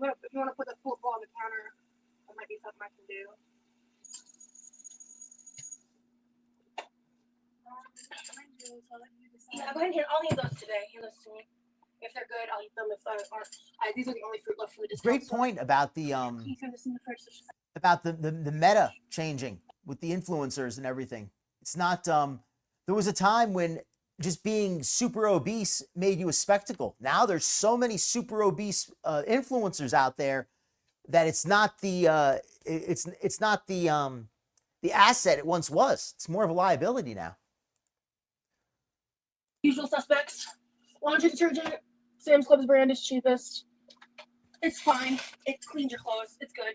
If you want to put the football on the counter, that might be something I can do. Yeah, go ahead and I'll eat those today. Hand those to me. If they're good, I'll eat them. If these are the only fruit left from the discount. Great point about the Can you throw this in the fridge? about the meta changing with the influencers and everything. It's not there was a time when just being super obese made you a spectacle. Now there's so many super obese influencers out there that it's not the it's not the asset it once was. It's more of a liability now. Usual suspects. Laundry detergent. Sam's Club's brand is cheapest. It's fine. It cleans your clothes. It's good.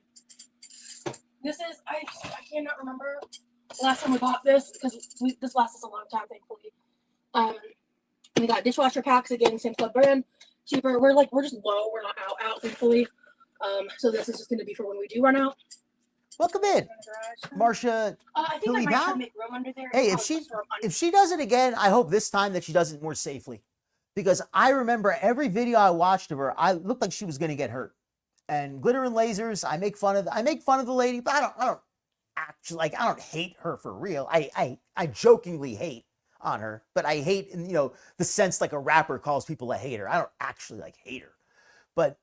This is, I cannot remember the last time we bought this because this lasts us a long time, thankfully. We got dishwasher packs again, Sam's Club brand, cheaper. We're just low. We're not out, thankfully. So this is just going to be for when we do run out. Welcome in, Marcia. I think I might try to make room under there. Hey, if she does it again, I hope this time that she does it more safely, because I remember every video I watched of her, I looked like she was going to get hurt. And Glitter and Lasers, I make fun of the lady, but I don't actually I don't hate her for real. I jokingly hate on her, but I hate in the sense like a rapper calls people a hater. I don't actually hate her, but.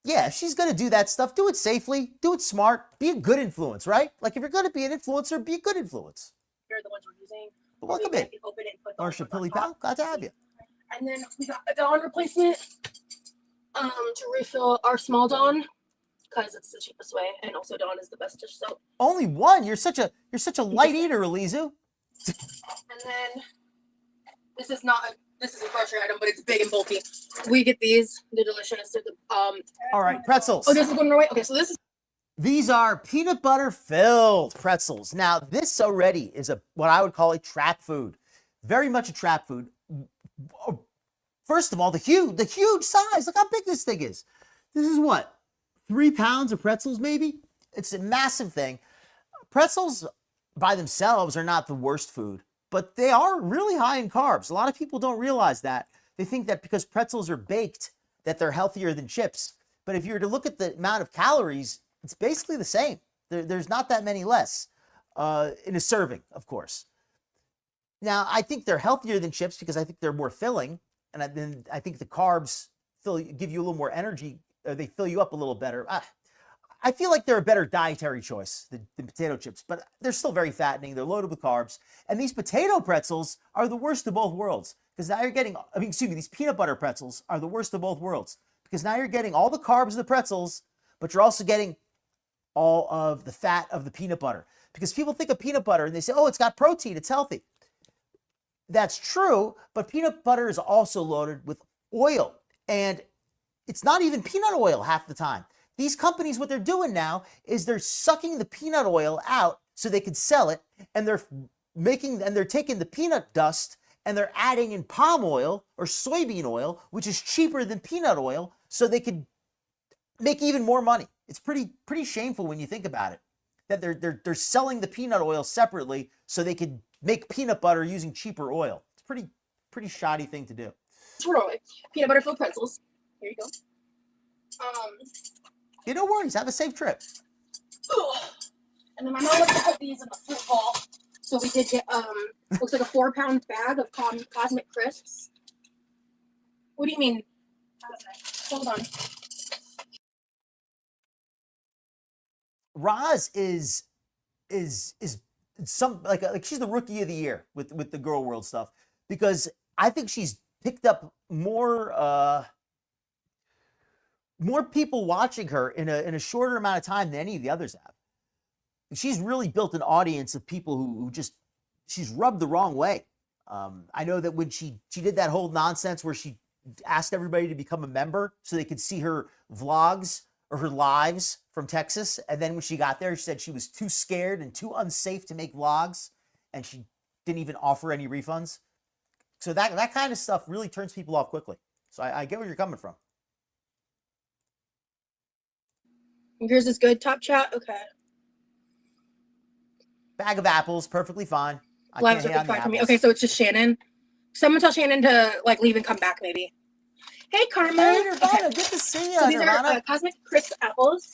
Yeah, if she's going to do that stuff, do it safely, do it smart, be a good influence, right? Like if you're going to be an influencer, be a good influence. You're the ones we're using. Welcome in. Marcia Pilly Pal, glad to have you. And then we got a Dawn replacement to refill our small Dawn because it's the cheapest way, and also Dawn is the best dish soap. Only one? You're such a light eater, Elizu. And then this is a grocery item, but it's big and bulky. We get these. They're delicious. They're the All right, pretzels. Oh, this is going away. Okay, so These are peanut butter filled pretzels. Now, this already is what I would call a trap food. Very much a trap food. First of all, the huge size. Look how big this thing is. This is what? 3 pounds of pretzels, maybe? It's a massive thing. Pretzels by themselves are not the worst food, but they are really high in carbs. A lot of people don't realize that. They think that because pretzels are baked, that they're healthier than chips. But if you were to look at the amount of calories, it's basically the same. There's not that many less in a serving, of course. Now, I think they're healthier than chips because I think they're more filling. And I think the carbs give you a little more energy. They fill you up a little better. I feel like they're a better dietary choice than potato chips, but they're still very fattening. They're loaded with carbs. And these potato pretzels are the worst of both worlds. Because now you're getting, these peanut butter pretzels are the worst of both worlds. Because now you're getting all the carbs of the pretzels, but you're also getting all of the fat of the peanut butter. Because people think of peanut butter and they say, oh, it's got protein, it's healthy. That's true, but peanut butter is also loaded with oil. And it's not even peanut oil half the time. These companies, what they're doing now is they're sucking the peanut oil out so they can sell it, and they're taking the peanut dust and they're adding in palm oil or soybean oil, which is cheaper than peanut oil, so they could make even more money. It's pretty shameful when you think about it, that they're selling the peanut oil separately so they could make peanut butter using cheaper oil. It's pretty shoddy thing to do. Peanut butter filled pretzels. Here you go. Yeah, no worries. Have a safe trip. And then my mom wants to put these in the fruit bowl. So we did get looks like a 4-pound bag of cosmic crisps. What do you mean? Hold on. Roz is some like she's the rookie of the year with the girl world stuff, because I think she's picked up more people watching her in a shorter amount of time than any of the others have. She's really built an audience of people who just, she's rubbed the wrong way. I know that when she did that whole nonsense where she asked everybody to become a member so they could see her vlogs or her lives from Texas, and then when she got there, she said she was too scared and too unsafe to make vlogs, and she didn't even offer any refunds. So that kind of stuff really turns people off quickly. So I get where you're coming from. Yours is good, top chat? Okay. Bag of apples, perfectly fine. Lives are good fine for me. Okay, so it's just Shannon. Someone tell Shannon to like leave and come back, maybe. Hey, Karma. Hey, Nirvana, good to see you, So these Nirvana. are Cosmic Crisp apples.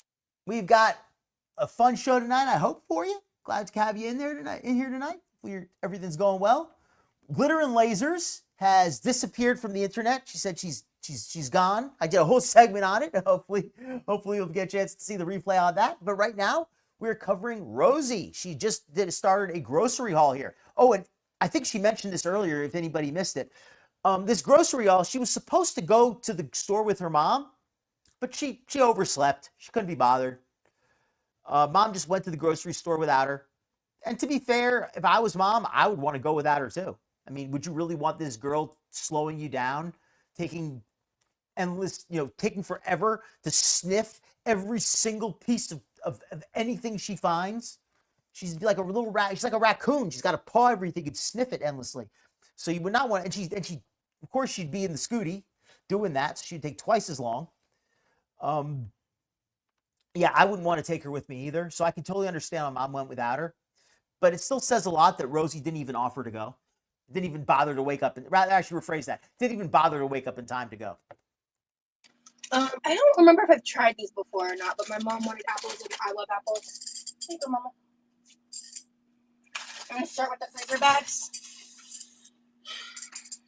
We've got a fun show tonight, I hope, for you. Glad to have you in here tonight. Everything's going well. GlitterandLazers has disappeared from the internet. She said she's gone. I did a whole segment on it. Hopefully you'll get a chance to see the replay on that. But right now, we're covering Rosie. She just started a grocery haul here. Oh, and I think she mentioned this earlier, if anybody missed it. This grocery haul, she was supposed to go to the store with her mom, but she overslept. She couldn't be bothered. Mom just went to the grocery store without her. And to be fair, if I was mom, I would want to go without her too. I mean, would you really want this girl slowing you down, taking endless, taking forever to sniff every single piece of anything she finds? She's like a little rat. She's like a raccoon. She's got to paw everything and sniff it endlessly. So you would not want. And she, of course, she'd be in the scooty doing that. So she'd take twice as long. Yeah, I wouldn't want to take her with me either. So I can totally understand why mom went without her. But it still says a lot that Rosie didn't even offer to go. Didn't even bother to wake up. Rather, I should rephrase that. Didn't even bother to wake up in time to go. I don't remember if I've tried these before or not, but my mom wanted apples, and I love apples. Thank you, Mama. I'm going to start with the freezer bags.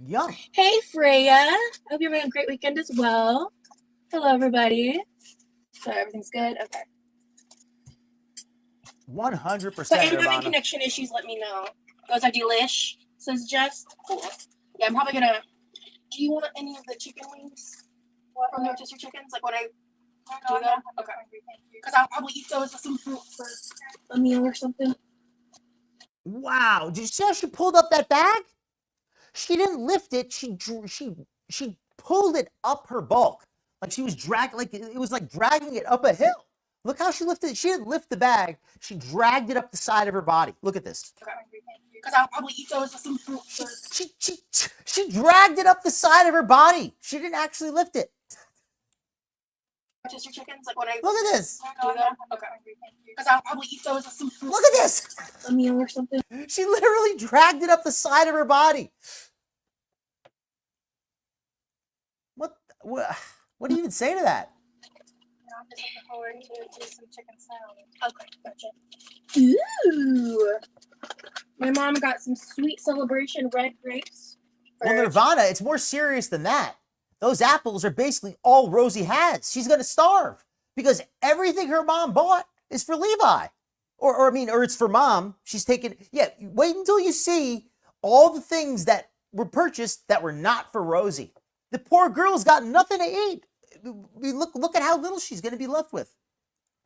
Yum. Hey, Freya. I hope you're having a great weekend as well. Hello, everybody. So everything's good? Okay. 100%. But if I'm having connection issues, let me know. Those are delish, says Jess. Cool. Yeah, I'm probably going to... Do you want any of the chicken wings? From rotisserie chickens? Like when I do that? Okay. Because I'll probably eat those with some fruit for a meal or something. Wow. Did you see how she pulled up that bag? She didn't lift it. She pulled it up her bulk. Like she was dragging, like it was like dragging it up a hill. Look how she lifted it. She didn't lift the bag. She dragged it up the side of her body. Look at this. Because I'll probably eat those with some fruit. She dragged it up the side of her body. She didn't actually lift it. Rotisserie chickens, like when I Look at this. do that? Okay. Because I'll probably eat those with some fruit. Look at this. A meal or something. She literally dragged it up the side of her body. What do you even say to that? I'm just looking forward to some chicken salad. Okay, gotcha. Ooh. My mom got some sweet celebration red grapes. Well, Nirvana, it's more serious than that. Those apples are basically all Rosie has. She's going to starve because everything her mom bought is for Levi. Or it's for mom. She's taken, yeah, wait until you see all the things that were purchased that were not for Rosie. The poor girl's got nothing to eat. Look at how little she's going to be left with.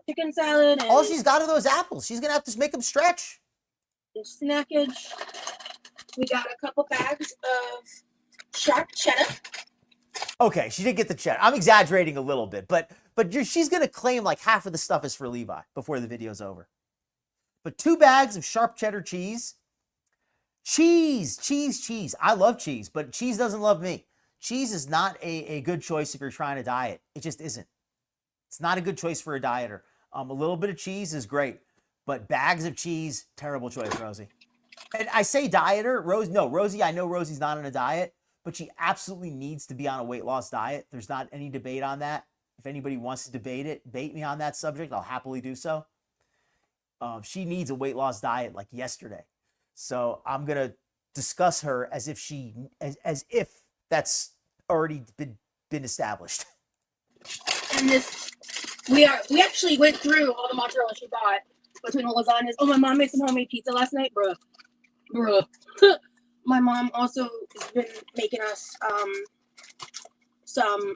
Chicken salad. And all she's got are those apples. She's going to have to make them stretch. Snackage. We got a couple bags of sharp cheddar. Okay, she did get the cheddar. I'm exaggerating a little bit, but she's going to claim like half of the stuff is for Levi before the video's over. But 2 bags of sharp cheddar cheese. Cheese. I love cheese, but cheese doesn't love me. Cheese is not a good choice if you're trying to diet. It just isn't. It's not a good choice for a dieter. A little bit of cheese is great, but bags of cheese, terrible choice, Rosie. And I say dieter, Rosie, I know Rosie's not on a diet, but she absolutely needs to be on a weight loss diet. There's not any debate on that. If anybody wants to debate me on that subject, I'll happily do so. She needs a weight loss diet like yesterday. So I'm going to discuss her as if that's already been established. And this, we actually went through all the mozzarella she bought between the lasagnas. Oh, my mom made some homemade pizza last night, bruh. My mom also has been making us some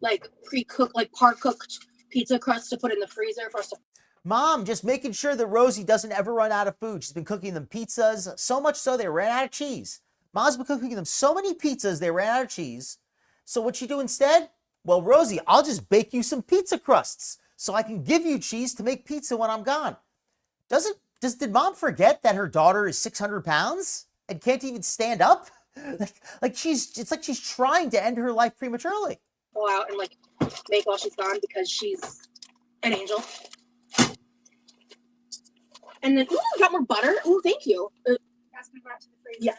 like pre-cooked, like par-cooked pizza crust to put in the freezer for us to. Mom, just making sure that Rosie doesn't ever run out of food. She's been cooking them pizzas, so much so they ran out of cheese. Mom's been cooking them so many pizzas they ran out of cheese. So what'd she do instead? Well, Rosie, I'll just bake you some pizza crusts so I can give you cheese to make pizza when I'm gone. Did Mom forget that her daughter is 600 pounds and can't even stand up? It's like she's trying to end her life prematurely. Go out and like make while she's gone because she's an angel. And then, ooh, we got more butter. Ooh, thank you. That's been brought to the fridge. Yeah.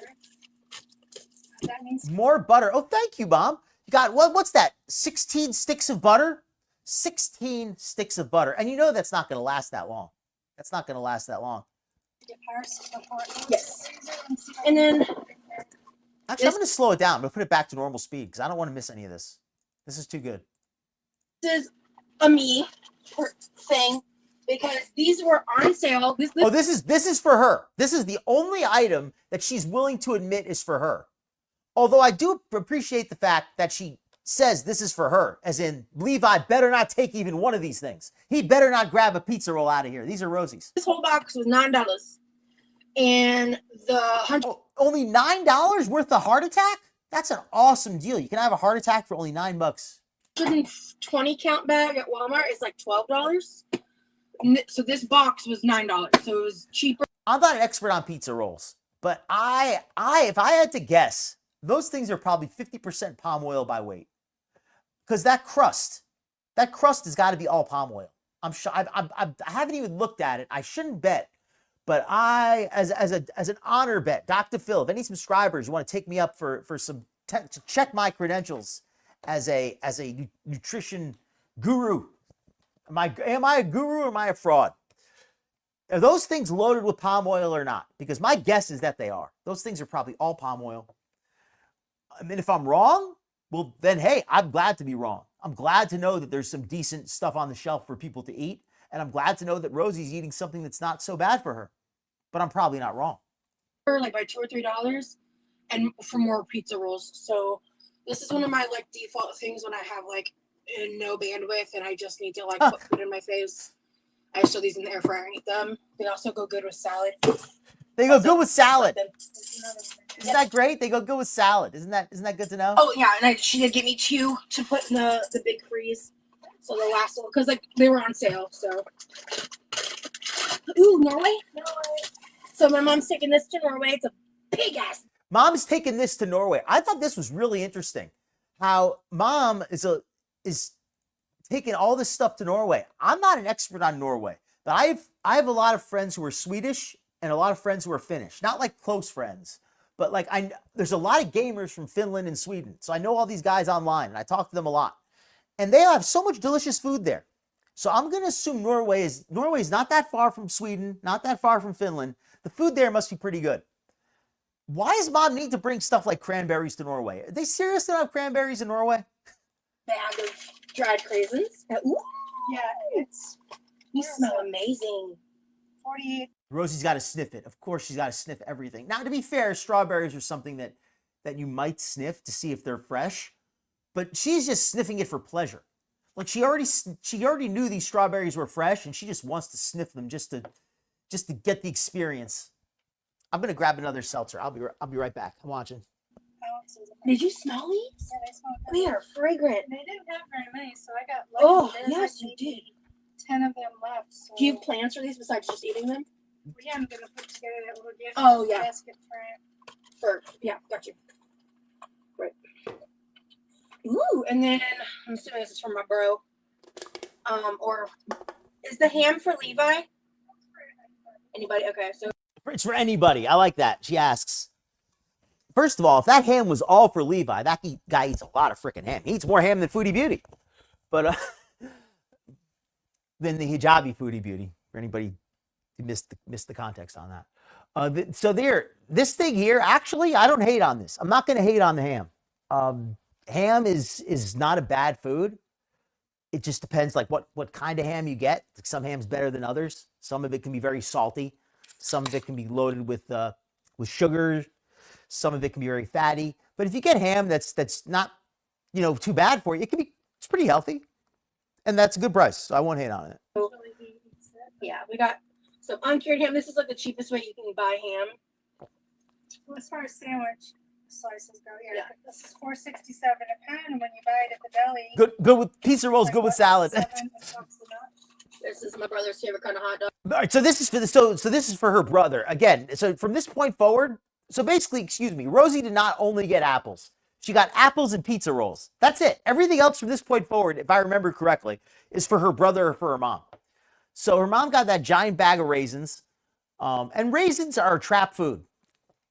That means more butter. Oh, thank you, Mom. You got, what's that? 16 sticks of butter? 16 sticks of butter. And you know that's not going to last that long. That's not going to last that long. Yes. And then, actually, I'm going to slow it down. I'm going to put it back to normal speed because I don't want to miss any of this. This is too good. This is a me thing because these were on sale. This is for her. This is the only item that she's willing to admit is for her. Although I do appreciate the fact that she says this is for her, as in Levi better not take even one of these things. He better not grab a pizza roll out of here. These are Rosie's. This whole box was $9, and the only $9 worth of heart attack? That's an awesome deal. You can have a heart attack for only $9. 120 count bag at Walmart is like $12. So this box was $9, so it was cheaper. I'm not an expert on pizza rolls, but if I had to guess, those things are probably 50% palm oil by weight. Because that crust has got to be all palm oil. I'm sure. I haven't even looked at it. I shouldn't bet, but as an honor bet, Dr. Phil, if any subscribers you want to take me up for some to check my credentials as a nutrition guru, am I a guru or am I a fraud? Are those things loaded with palm oil or not? Because my guess is that they are. Those things are probably all palm oil. I mean, if I'm wrong, well, then, hey, I'm glad to be wrong. I'm glad to know that there's some decent stuff on the shelf for people to eat. And I'm glad to know that Rosie's eating something that's not so bad for her. But I'm probably not wrong. Like by $2 or $3 and for more pizza rolls. So this is one of my like default things when I have like no bandwidth and I just need to like put food in my face. I just throw these in the air fryer and eat them. They also go good with salad. They go good with salad. Isn't that great? They go good with salad. Isn't that good to know? Oh yeah, and she did give me 2 to put in the big freeze. So the last one, because like they were on sale. So, ooh, Norway. So my mom's taking this to Norway. It's a big ass. Mom's taking this to Norway. I thought this was really interesting. How Mom is taking all this stuff to Norway. I'm not an expert on Norway, but I have a lot of friends who are Swedish and a lot of friends who are Finnish. Not like close friends, but like there's a lot of gamers from Finland and Sweden. So I know all these guys online and I talk to them a lot. And they have so much delicious food there. So I'm going to assume Norway is not that far from Sweden, not that far from Finland. The food there must be pretty good. Why does Mom need to bring stuff like cranberries to Norway? Are they serious to have cranberries in Norway? bag of dried craisins. Ooh, Yeah, it's you smell amazing. 48. Rosie's got to sniff it. Of course, she's got to sniff everything. Now, to be fair, strawberries are something that you might sniff to see if they're fresh, but she's just sniffing it for pleasure. Like she already knew these strawberries were fresh, and she just wants to sniff them just to get the experience. I'm gonna grab another seltzer. I'll be right back. I'm watching. Ounces of Did you smell these? Yeah, they smell good. They are fragrant. They didn't have very many, so I got lucky. Oh, There's yes, like you maybe did. 10 of them left. So Do you have plans for these besides just eating them? yeah, I'm gonna put together that little gift Oh, yeah. basket for it. Yeah, got you. Right. Ooh, and then I'm assuming this is from my bro. Or is the ham for Levi? Anybody? Okay, so It's for anybody. I like that. She asks. First of all, if that ham was all for Levi, that guy eats a lot of freaking ham. He eats more ham than Foodie Beauty. But than the hijabi Foodie Beauty, for anybody who missed the context on that. So this thing here, actually, I don't hate on this. I'm not going to hate on the ham. Ham is not a bad food. It just depends like what kind of ham you get. Some ham's better than others. Some of it can be very salty. Some of it can be loaded with sugar. Some of it can be very fatty. But if you get ham that's not, too bad for you, it's pretty healthy. And that's a good price. So I won't hate on it. yeah, we got some uncured ham. This is like the cheapest way you can buy ham. Well, as far as sandwich slices go, Yeah. this is $4.67 a pound, and when you buy it at the deli, Good with pizza rolls, it's good with what, salad. $7 a nut? This is my brother's favorite kind of hot dog. All right, so this is for her brother. Again, so from this point forward, so basically, excuse me, Rosie did not only get apples. She got apples and pizza rolls. That's it. Everything else from this point forward, if I remember correctly, is for her brother or for her mom. So her mom got that giant bag of raisins. And raisins are trap food.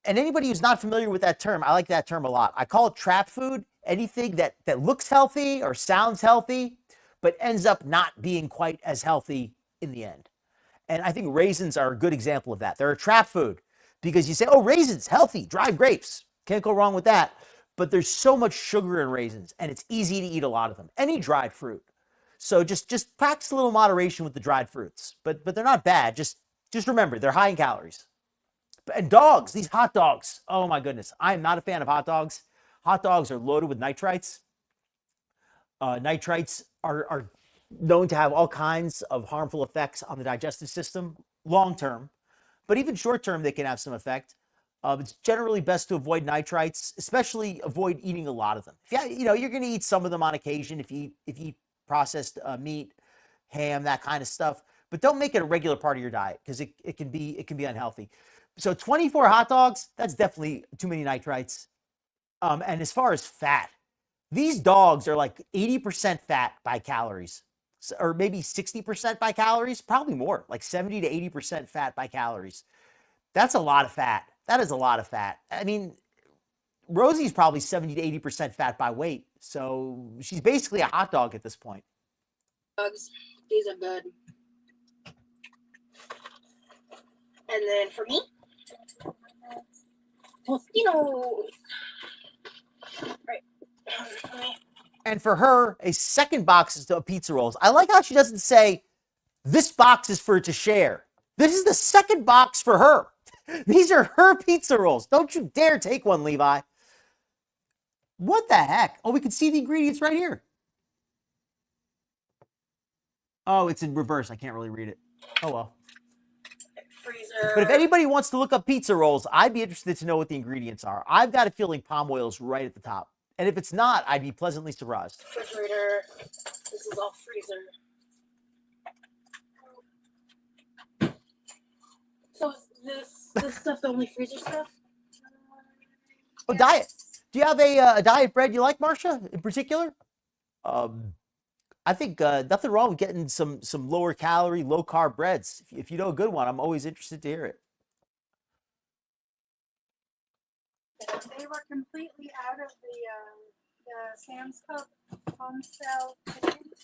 And anybody who's not familiar with that term, I like that term a lot. I call it trap food. Anything that looks healthy or sounds healthy, but ends up not being quite as healthy in the end. And I think raisins are a good example of that. They're a trap food because you say, oh, raisins, healthy, dried grapes. Can't go wrong with that. But there's so much sugar in raisins, and it's easy to eat a lot of them. Any dried fruit. So just practice a little moderation with the dried fruits. But they're not bad. Just remember, they're high in calories. And dogs, these hot dogs. Oh my goodness. I am not a fan of hot dogs. Hot dogs are loaded with nitrites. Nitrites are known to have all kinds of harmful effects on the digestive system long term, but even short term, they can have some effect. It's generally best to avoid nitrites, especially avoid eating a lot of them. If you're going to eat some of them on occasion if you eat processed meat, ham, that kind of stuff, but don't make it a regular part of your diet because it can be unhealthy. So 24 hot dogs, that's definitely too many nitrites. And as far as fat, these dogs are like 80% fat by calories, or maybe 60% by calories, probably more, like 70 to 80% fat by calories. That's a lot of fat. That is a lot of fat. I mean, Rosie's probably 70 to 80% fat by weight. So she's basically a hot dog at this point. Dogs, these are good. And then for me, Tostinos. Right. And for her, a second box is of pizza rolls. I like how she doesn't say, this box is for to share. This is the second box for her. These are her pizza rolls. Don't you dare take one, Levi. What the heck? Oh, we can see the ingredients right here. Oh, it's in reverse. I can't really read it. Oh, well. Freezer. But if anybody wants to look up pizza rolls, I'd be interested to know what the ingredients are. I've got a feeling palm oil is right at the top. And if it's not, I'd be pleasantly surprised. Refrigerator. This is all freezer. So is this stuff the only freezer stuff? Oh, diet. Do you have a diet bread you like, Marcia, in particular? I think nothing wrong with getting some lower calorie, low carb breads. If you know a good one, I'm always interested to hear it. They were completely out of the Sam's Club home sale.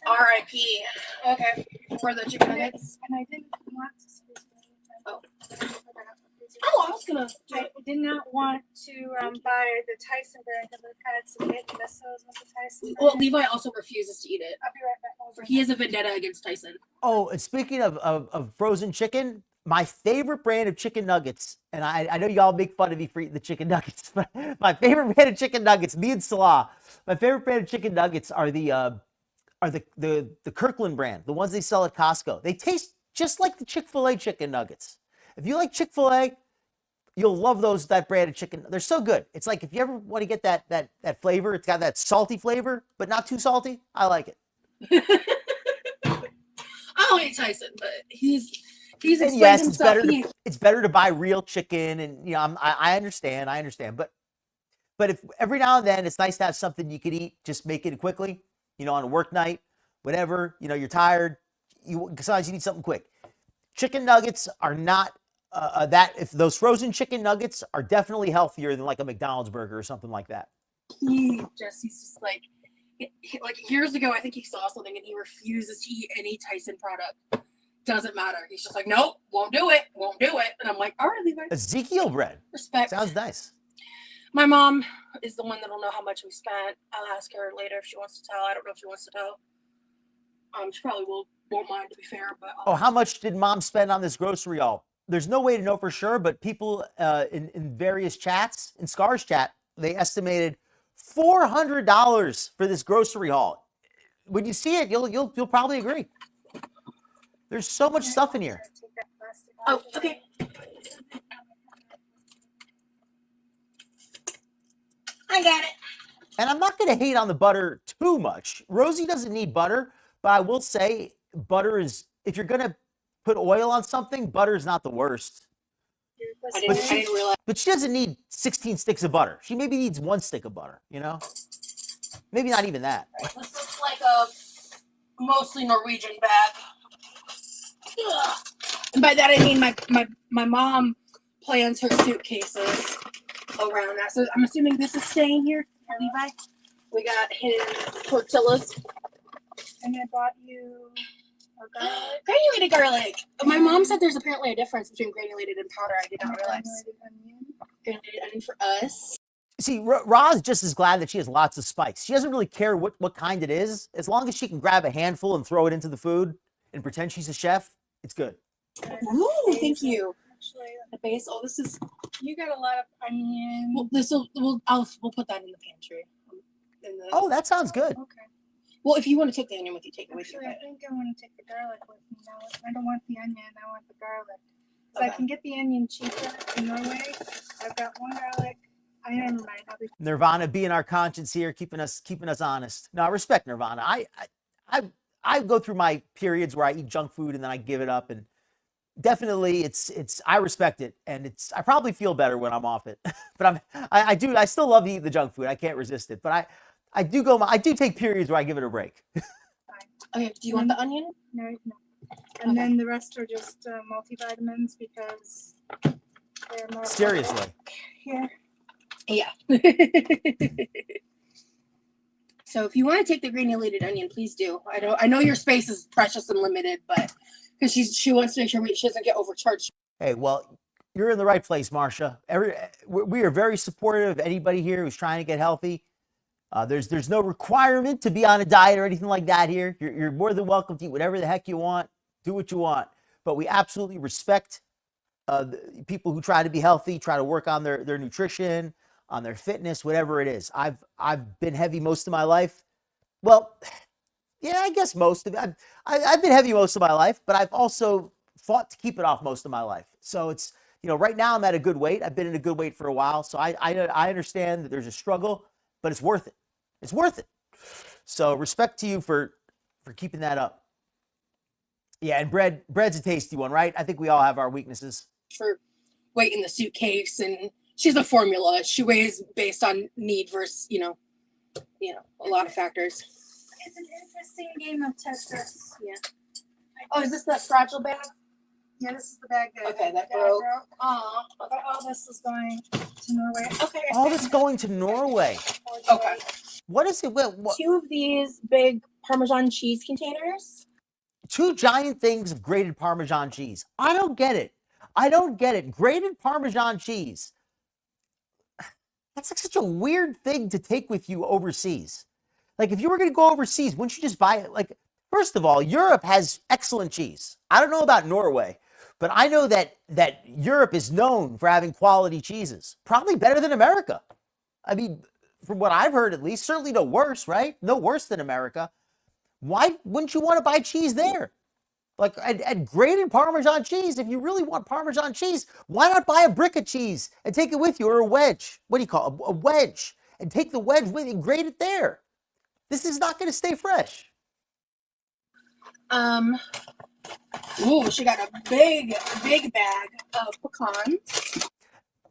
R.I.P. Okay. For the chicken nuggets. And I didn't want to squeeze anything. Oh. I got the freezer Oh, I was gonna do I it. did not want to buy the Tyson brand because I've had some hit and misses with the Tyson Well, brand. Levi also refuses to eat it. I'll be right back. Hold on. He has a vendetta against Tyson. Oh, and speaking of frozen chicken, my favorite brand of chicken nuggets, and I know y'all make fun of me for eating the chicken nuggets, but my favorite brand of chicken nuggets, me and Salah, my favorite brand of chicken nuggets are the Kirkland brand, the ones they sell at Costco. They taste just like the Chick-fil-A chicken nuggets. If you like Chick-fil-A, you'll love that brand of chicken. They're so good. It's like if you ever want to get that flavor, it's got that salty flavor, but not too salty. I like it. I don't hate Tyson, but he's And explained yes, himself. it's better to buy real chicken, and I understand, but if every now and then it's nice to have something you could eat, just make it quickly, on a work night, whatever, you're tired, sometimes you need something quick. Chicken nuggets are not if those frozen chicken nuggets are definitely healthier than like a McDonald's burger or something like that. He's just like years ago, I think he saw something and he refuses to eat any Tyson product. Doesn't matter. He's just like, nope, won't do it. And I'm like, all right, Levi. Ezekiel bread. Respect. Sounds nice. My mom is the one that'll know how much we spent. I'll ask her later if she wants to tell. I don't know if she wants to tell. She probably won't mind, to be fair. But how much did mom spend on this grocery haul? There's no way to know for sure, but people in various chats, in Scar's chat, they estimated $400 for this grocery haul. When you see it, you'll probably agree. There's so much stuff in here. Oh, okay. I got it. And I'm not going to hate on the butter too much. Rosie doesn't need butter, but I will say butter is, if you're going to put oil on something, butter is not the worst. I didn't realize. But she doesn't need 16 sticks of butter. She maybe needs 1 stick of butter, Maybe not even that. This looks like a mostly Norwegian bag. Ugh. And by that I mean my mom plans her suitcases around that. So I'm assuming this is staying here, Levi. We got his tortillas. And I bought you a garlic. Granulated garlic. My mom said there's apparently a difference between granulated and powder. I did not realize. Granulated onion for us. See, Ra's just as glad that she has lots of spice. She doesn't really care what kind it is. As long as she can grab a handful and throw it into the food and pretend she's a chef, it's good. Ooh, thank you. Actually, The base. Oh, this is. you got a lot of onion. Well, we'll put that in the pantry. Oh, that sounds good. Okay. Well, if you want to take the onion with you, take it with you. Actually, I think I want to take the garlic with me now. I don't want the onion. I want the garlic. So Okay. I can get the onion cheaper in Norway. I've got one garlic. I never mind. I'll be Nirvana being our conscience here, keeping us honest. No, I respect Nirvana. I go through my periods where I eat junk food and then I give it up, and definitely I respect it, and I probably feel better when I'm off it. But I still love to eat the junk food. I can't resist it. But I do take periods where I give it a break. Okay. Do you want the onion? no. And then the rest are just multivitamins because they're more Seriously. here. Yeah. So if you want to take the granulated onion, please do. I know your space is precious and limited, but because she wants to make sure she doesn't get overcharged. Hey, well, you're in the right place, Marcia. We are very supportive of anybody here who's trying to get healthy. There's no requirement to be on a diet or anything like that here. You're more than welcome to eat whatever the heck you want, do what you want. But we absolutely respect the people who try to be healthy, try to work on their nutrition, on their fitness, whatever it is. I've been heavy most of my life. Well, yeah, I guess most of it. I've been heavy most of my life, but I've also fought to keep it off most of my life. So it's, right now I'm at a good weight. I've been in a good weight for a while. So I understand that there's a struggle, but it's worth it. It's worth it. So respect to you for keeping that up. Yeah, and bread's a tasty one, right? I think we all have our weaknesses. For weight in the suitcase, and she's a formula. She weighs based on need versus a lot of factors. It's an interesting game of Tetris. Yeah. Oh, is this the fragile bag? Yeah, this is the bag that That I broke. Oh, but all this is going to Norway. Okay. All this going to Norway. Okay. What is it? What? 2 of these big Parmesan cheese containers. 2 giant things of grated Parmesan cheese. I don't get it. I don't get it. Grated Parmesan cheese. That's like such a weird thing to take with you overseas. Like if you were going to go overseas, wouldn't you just buy it? Like, first of all, Europe has excellent cheese. I don't know about Norway, but I know that Europe is known for having quality cheeses. Probably better than America. I mean, from what I've heard at least, certainly no worse, right? No worse than America. Why wouldn't you want to buy cheese there? Like at grated Parmesan cheese, if you really want Parmesan cheese, why not buy a brick of cheese and take it with you, or a wedge? What do you call it? A wedge, and take the wedge with you and grate it there. This is not going to stay fresh. Ooh, she got a big bag of pecans.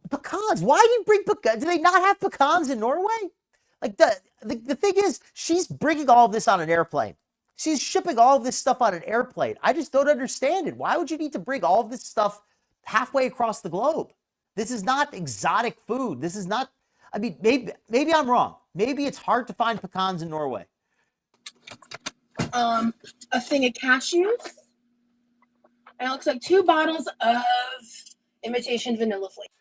Pecans? Why do you bring pecans? Do they not have pecans in Norway? Like the thing is, she's bringing all of this on an airplane. She's shipping all of this stuff on an airplane. I just don't understand it. Why would you need to bring all of this stuff halfway across the globe? This is not exotic food. This is not, I mean, maybe I'm wrong. Maybe it's hard to find pecans in Norway. A thing of cashews. And it looks like 2 bottles of imitation vanilla flavor.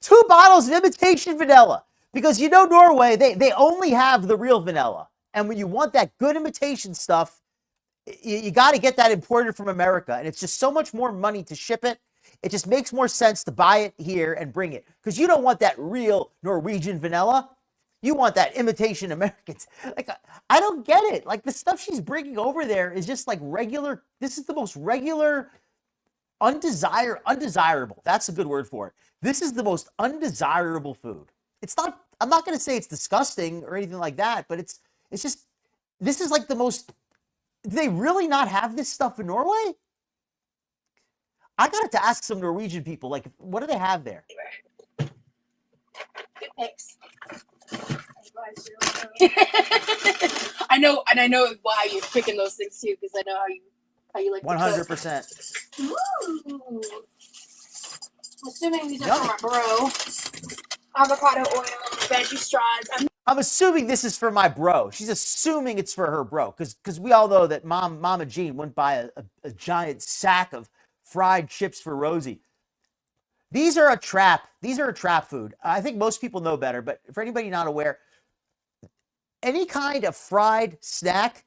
2 bottles of imitation vanilla. Because you know Norway, they only have the real vanilla. And when you want that good imitation stuff, you got to get that imported from America. And it's just so much more money to ship it. It just makes more sense to buy it here and bring it. Because you don't want that real Norwegian vanilla. You want that imitation Americans. Like, I don't get it. Like, the stuff she's bringing over there is just like regular. This is the most regular, undesirable. That's a good word for it. This is the most undesirable food. It's not, I'm not going to say it's disgusting or anything like that, but it's just, this is like the most, do they really not have this stuff in Norway? I got to ask some Norwegian people, like, what do they have there? Good picks. I know, and I know why you're picking those things too, because I know how you like 100%. Ooh. I'm assuming these are for my bro. Avocado oil, veggie straws. I'm assuming this is for my bro. She's assuming it's for her bro, because we all know that Mama Jean wouldn't buy a giant sack of fried chips for Rosie. These are a trap. These are a trap food. I think most people know better, but for anybody not aware, any kind of fried snack,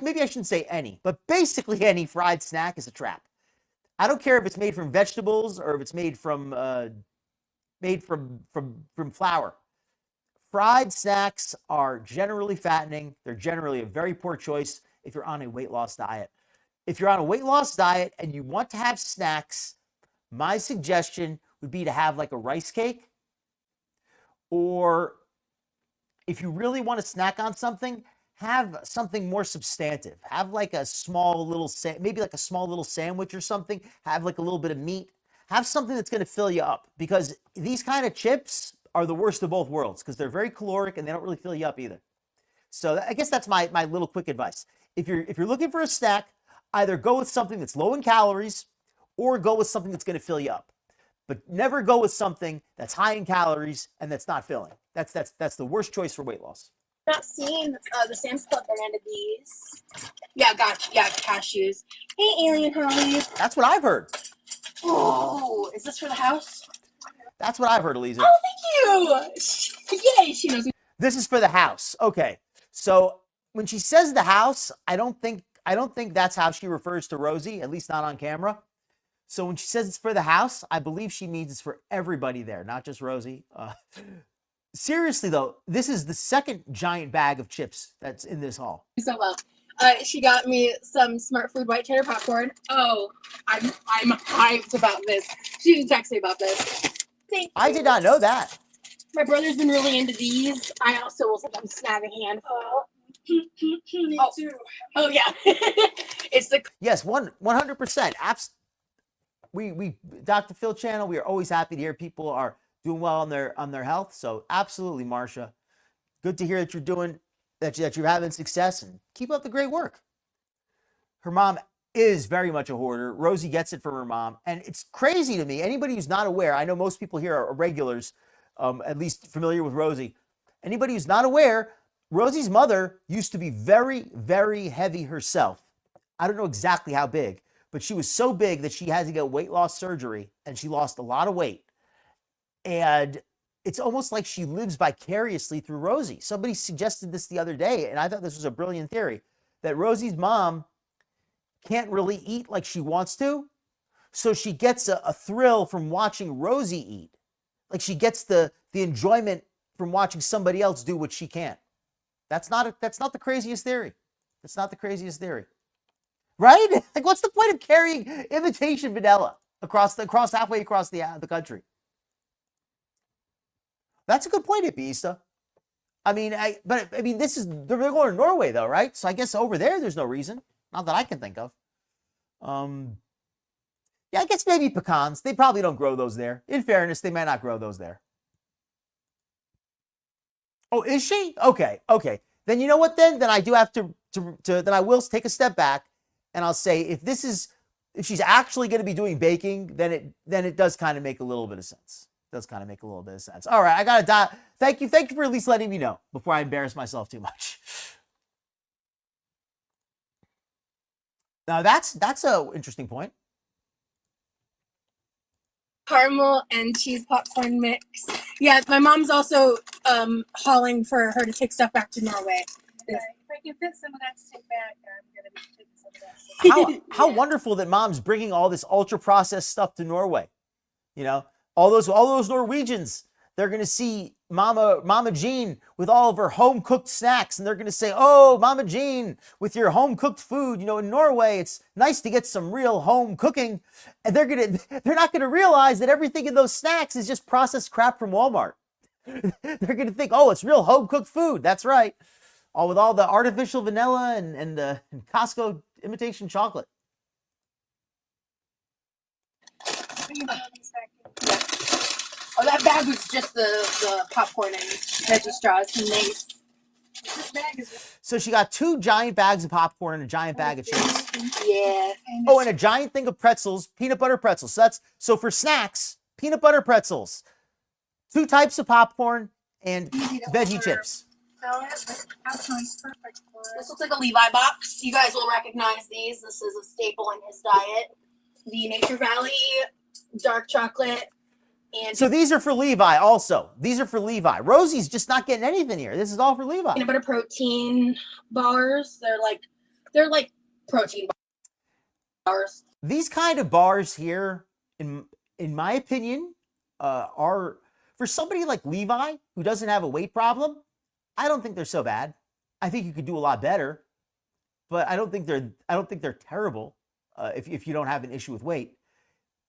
maybe I shouldn't say any, but basically any fried snack is a trap. I don't care if it's made from vegetables or if it's made from flour. Fried snacks are generally fattening. They're generally a very poor choice if you're on a weight loss diet. If you're on a weight loss diet and you want to have snacks, my suggestion would be to have like a rice cake, or if you really want to snack on something, have something more substantive. Have like a small little, maybe like a small little sandwich or something. Have like a little bit of meat. Have something that's going to fill you up, because these kind of chips are the worst of both worlds because they're very caloric and they don't really fill you up either. So I guess that's my little quick advice. If you're looking for a snack, either go with something that's low in calories or go with something that's going to fill you up. But never go with something that's high in calories and that's not filling. That's the worst choice for weight loss. Not seeing the Sam's Club brand of these. Yeah, cashews. Hey, Alien Holly. That's what I've heard. Oh, is this for the house? That's what I've heard, Elisa. Oh, thank you. Yay, she knows. This is for the house. Okay. So when she says the house, I don't think that's how she refers to Rosie, at least not on camera. So when she says it's for the house, I believe she means it's for everybody there, not just Rosie. Seriously though, this is the second giant bag of chips that's in this haul. So well. She got me some Smart Food white cheddar popcorn. Oh, I'm hyped about this. She even texted me about this. Thank you. I did not know that. My brother's been really into these. I also will sometimes snag a handful. Me too. Oh yeah. It's the Yes, 100%. We Dr. Phil channel, we are always happy to hear people are doing well on their health. So absolutely, Marsha. Good to hear that you're doing that you're having success, and keep up the great work. Her mom is very much a hoarder. Rosie gets it from her mom. And it's crazy to me. Anybody who's not aware, I know most people here are regulars, at least familiar with Rosie. Anybody who's not aware, Rosie's mother used to be very, very heavy herself. I don't know exactly how big, but she was so big that she had to get weight loss surgery, and she lost a lot of weight. And it's almost like she lives vicariously through Rosie. Somebody suggested this the other day, and I thought this was a brilliant theory, that Rosie's mom can't really eat like she wants to, so she gets a thrill from watching Rosie eat. Like she gets the enjoyment from watching somebody else do what she can't. That's not the craziest theory. That's not the craziest theory. Right? Like, what's the point of carrying imitation vanilla across halfway across the country? That's a good point, Hippieista. I mean, this is, they're going to Norway though, right? So I guess over there's no reason. Not that I can think of. Yeah, I guess maybe pecans. They probably don't grow those there. In fairness, they might not grow those there. Oh, is she? Okay. Then you know what? Then I do have to then I will take a step back, and I'll say if she's actually going to be doing baking, then it does kind of make a little bit of sense. All right, I gotta die. Thank you for at least letting me know before I embarrass myself too much. Now that's a interesting point. Caramel and cheese popcorn mix. Yeah, my mom's also hauling for her to take stuff back to Norway. If I can fit some of that to take back, I'm going to be taking some of that. How wonderful that mom's bringing all this ultra processed stuff to Norway. You know, all those Norwegians, they're going to see Mama Jean with all of her home cooked snacks, and they're going to say, "Oh, Mama Jean, with your home cooked food, you know, in Norway, it's nice to get some real home cooking." And they're not going to realize that everything in those snacks is just processed crap from Walmart. They're going to think, "Oh, it's real home cooked food." That's right. All with all the artificial vanilla and Costco imitation chocolate. Oh, that bag was just the popcorn and veggie straws. Nice. This bag is So she got 2 giant bags of popcorn and a giant bag of chips. Yeah. Oh, and a giant thing of pretzels, peanut butter pretzels. So for snacks, peanut butter pretzels, 2 types of popcorn, and veggie chips. Popcorn's perfect for it. This looks like a Levi box. You guys will recognize these. This is a staple in his diet. The Nature Valley dark chocolate. And So these are for Levi also. These are for Levi. Rosie's just not getting anything here. This is all for Levi. peanut butter protein bars. They're like protein bars. These kind of bars here, in my opinion, are for somebody like Levi who doesn't have a weight problem. I don't think they're so bad. I think you could do a lot better, but I don't think they're terrible if you don't have an issue with weight.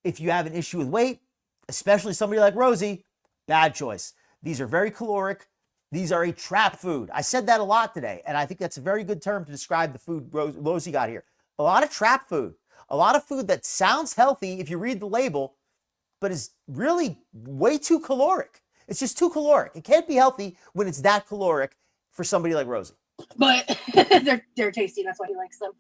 If you have an issue with weight, especially somebody like Rosie, bad choice. These are very caloric. These are a trap food. I said that a lot today, and I think that's a very good term to describe the food Rosie got here. A lot of trap food. A lot of food that sounds healthy if you read the label, but is really way too caloric. It's just too caloric. It can't be healthy when it's that caloric for somebody like Rosie. But they're tasty. That's why he likes them.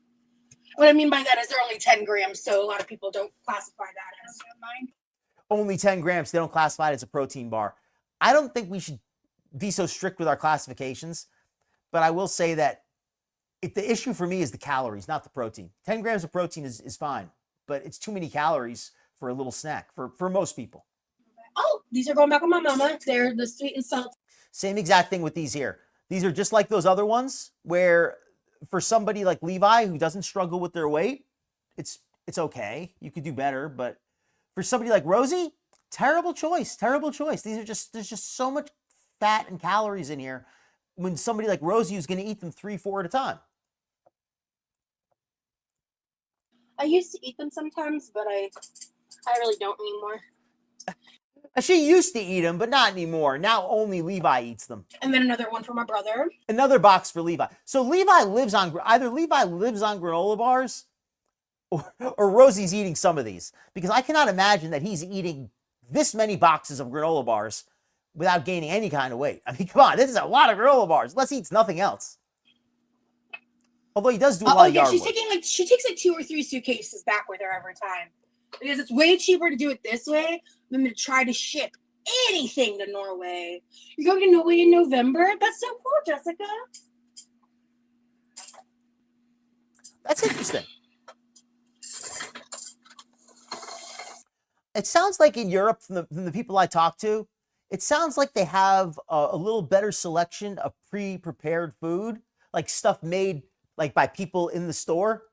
What I mean by that is they're only 10 grams, so a lot of people don't classify that as mine. Only 10 grams. They don't classify it as a protein bar. I don't think we should be so strict with our classifications, but I will say that the issue for me is the calories, not the protein. 10 grams of protein is fine, but it's too many calories for a little snack for most people. Oh, these are going back on my mama. They're the sweet and salt. Same exact thing with these here. These are just like those other ones where for somebody like Levi who doesn't struggle with their weight, it's okay. You could do better, but for somebody like Rosie, terrible choice. There's just so much fat and calories in here when somebody like Rosie is going to eat them 3-4 at a time. I used to eat them sometimes, but I really don't anymore. She used to eat them, but not anymore. Now only Levi eats them. And then another one for my brother. Another box for Levi. So Levi lives on granola bars, or Rosie's eating some of these, because I cannot imagine that he's eating this many boxes of granola bars without gaining any kind of weight. I mean, come on, this is a lot of granola bars. Unless he eats nothing else. Although he does do a lot of yard work. She takes like 2 or 3 suitcases back with her every time. Because it's way cheaper to do it this way than to try to ship anything to Norway. You're going to Norway in November? That's so cool, Jessica. That's interesting. It sounds like in Europe, from the people I talk to, it sounds like they have a little better selection of pre-prepared food, like stuff made like by people in the store.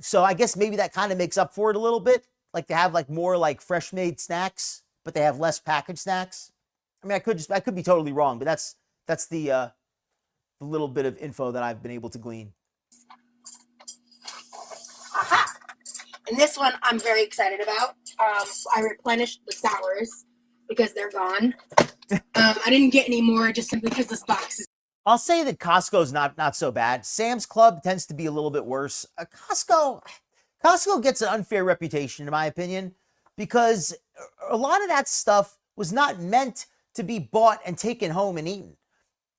So I guess maybe that kind of makes up for it a little bit. Like they have like more like fresh made snacks, but they have less packaged snacks. I mean, I could be totally wrong, but that's the little bit of info that I've been able to glean. Aha! And this one I'm very excited about. I replenished the sours because they're gone. I didn't get any more just simply because this box is. I'll say that Costco's not so bad. Sam's Club tends to be a little bit worse. Costco gets an unfair reputation, in my opinion, because a lot of that stuff was not meant to be bought and taken home and eaten.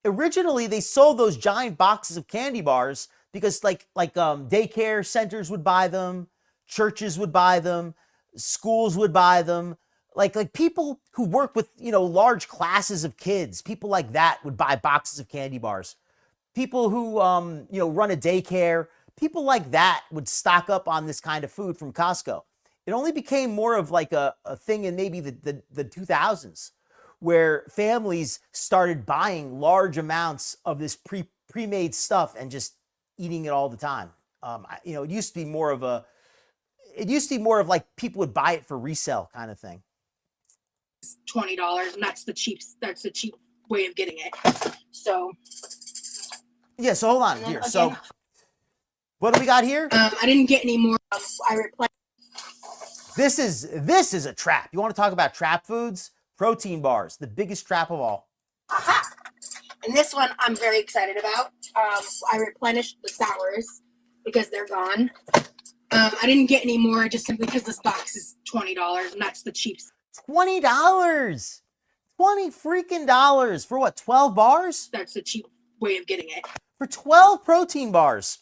Originally, they sold those giant boxes of candy bars because like daycare centers would buy them, churches would buy them, schools would buy them. Like people who work with, large classes of kids, people like that would buy boxes of candy bars. People who, run a daycare, people like that would stock up on this kind of food from Costco. It only became more of like a thing in maybe the 2000s where families started buying large amounts of this pre-made stuff and just eating it all the time. It used to be more of like people would buy it for resale kind of thing. $20, and that's the cheap way of getting it. So yeah, so hold on here. Again, so what do we got here? I didn't get any more. I replaced. This is a trap. You want to talk about trap foods? Protein bars, the biggest trap of all. Aha! And this one I'm very excited about. I replenished the sours because they're gone. I didn't get any more just simply because this box is $20, and that's the cheap. $20. $20 freaking dollars for what, 12 bars? That's the cheap way of getting it. For 12 protein bars.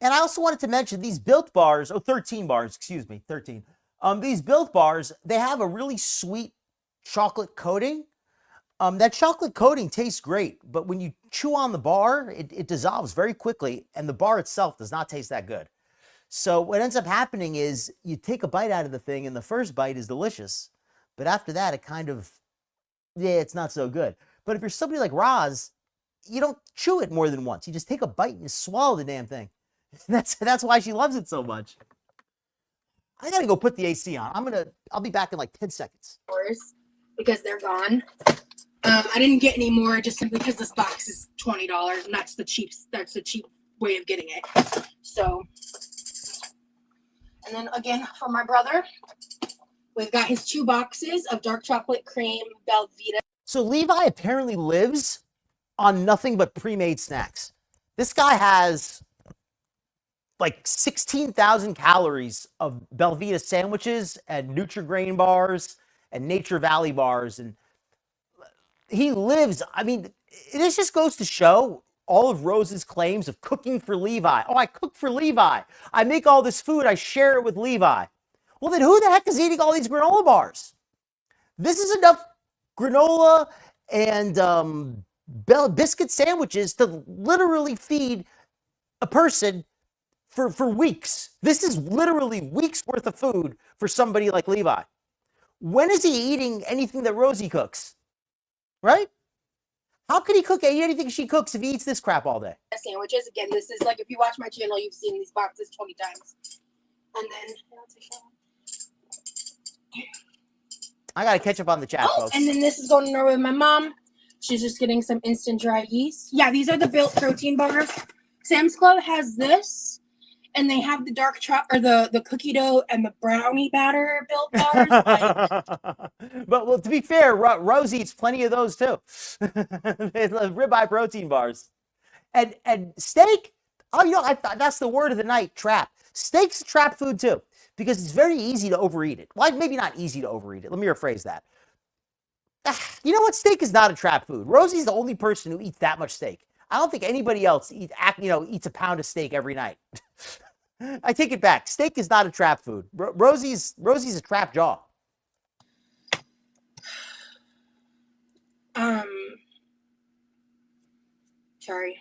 And I also wanted to mention these Built bars, 13 bars, excuse me, 13. These Built bars, they have a really sweet chocolate coating. That chocolate coating tastes great, but when you chew on the bar, it dissolves very quickly, and the bar itself does not taste that good. So what ends up happening is you take a bite out of the thing, and the first bite is delicious, but after that, it kind of, it's not so good. But if you're somebody like Roz, you don't chew it more than once. You just take a bite and you swallow the damn thing. That's why she loves it so much. I gotta go put the AC on. I'll be back in like 10 seconds. Because they're gone. I didn't get any more just simply because this box is $20, and that's the cheap way of getting it. So, and then again for my brother, we've got his 2 boxes of dark chocolate cream Belvita. So Levi apparently lives on nothing but pre-made snacks. This guy has like 16,000 calories of Belvita sandwiches and Nutri-Grain bars and Nature Valley bars. And he lives, I mean, this just goes to show all of Rose's claims of cooking for Levi. Oh, I cook for Levi. I make all this food. I share it with Levi. Well, then who the heck is eating all these granola bars? This is enough granola and biscuit sandwiches to literally feed a person for weeks. This is literally weeks worth of food for somebody like Levi. When is he eating anything that Rosie cooks? Right? How could he eat anything she cooks if he eats this crap all day? Sandwiches. Again, this is like if you watch my channel, you've seen these boxes 20 times. And then I gotta catch up on the chat, folks. And then this is going over with my mom. She's just getting some instant dry yeast. Yeah, these are the Built protein bars. Sam's Club has this, and they have the dark chocolate or the cookie dough and the brownie batter Built bars. But well, to be fair, Rosie eats plenty of those too. Ribeye protein bars, and steak. Oh, I thought that's the word of the night. Trap. Steak's trap food too, because it's very easy to overeat it. Well, maybe not easy to overeat it. Let me rephrase that. You know what? Steak is not a trap food. Rosie's the only person who eats that much steak. I don't think anybody else eats a pound of steak every night. I take it back. Steak is not a trap food. Rosie's a trap jaw. Sorry.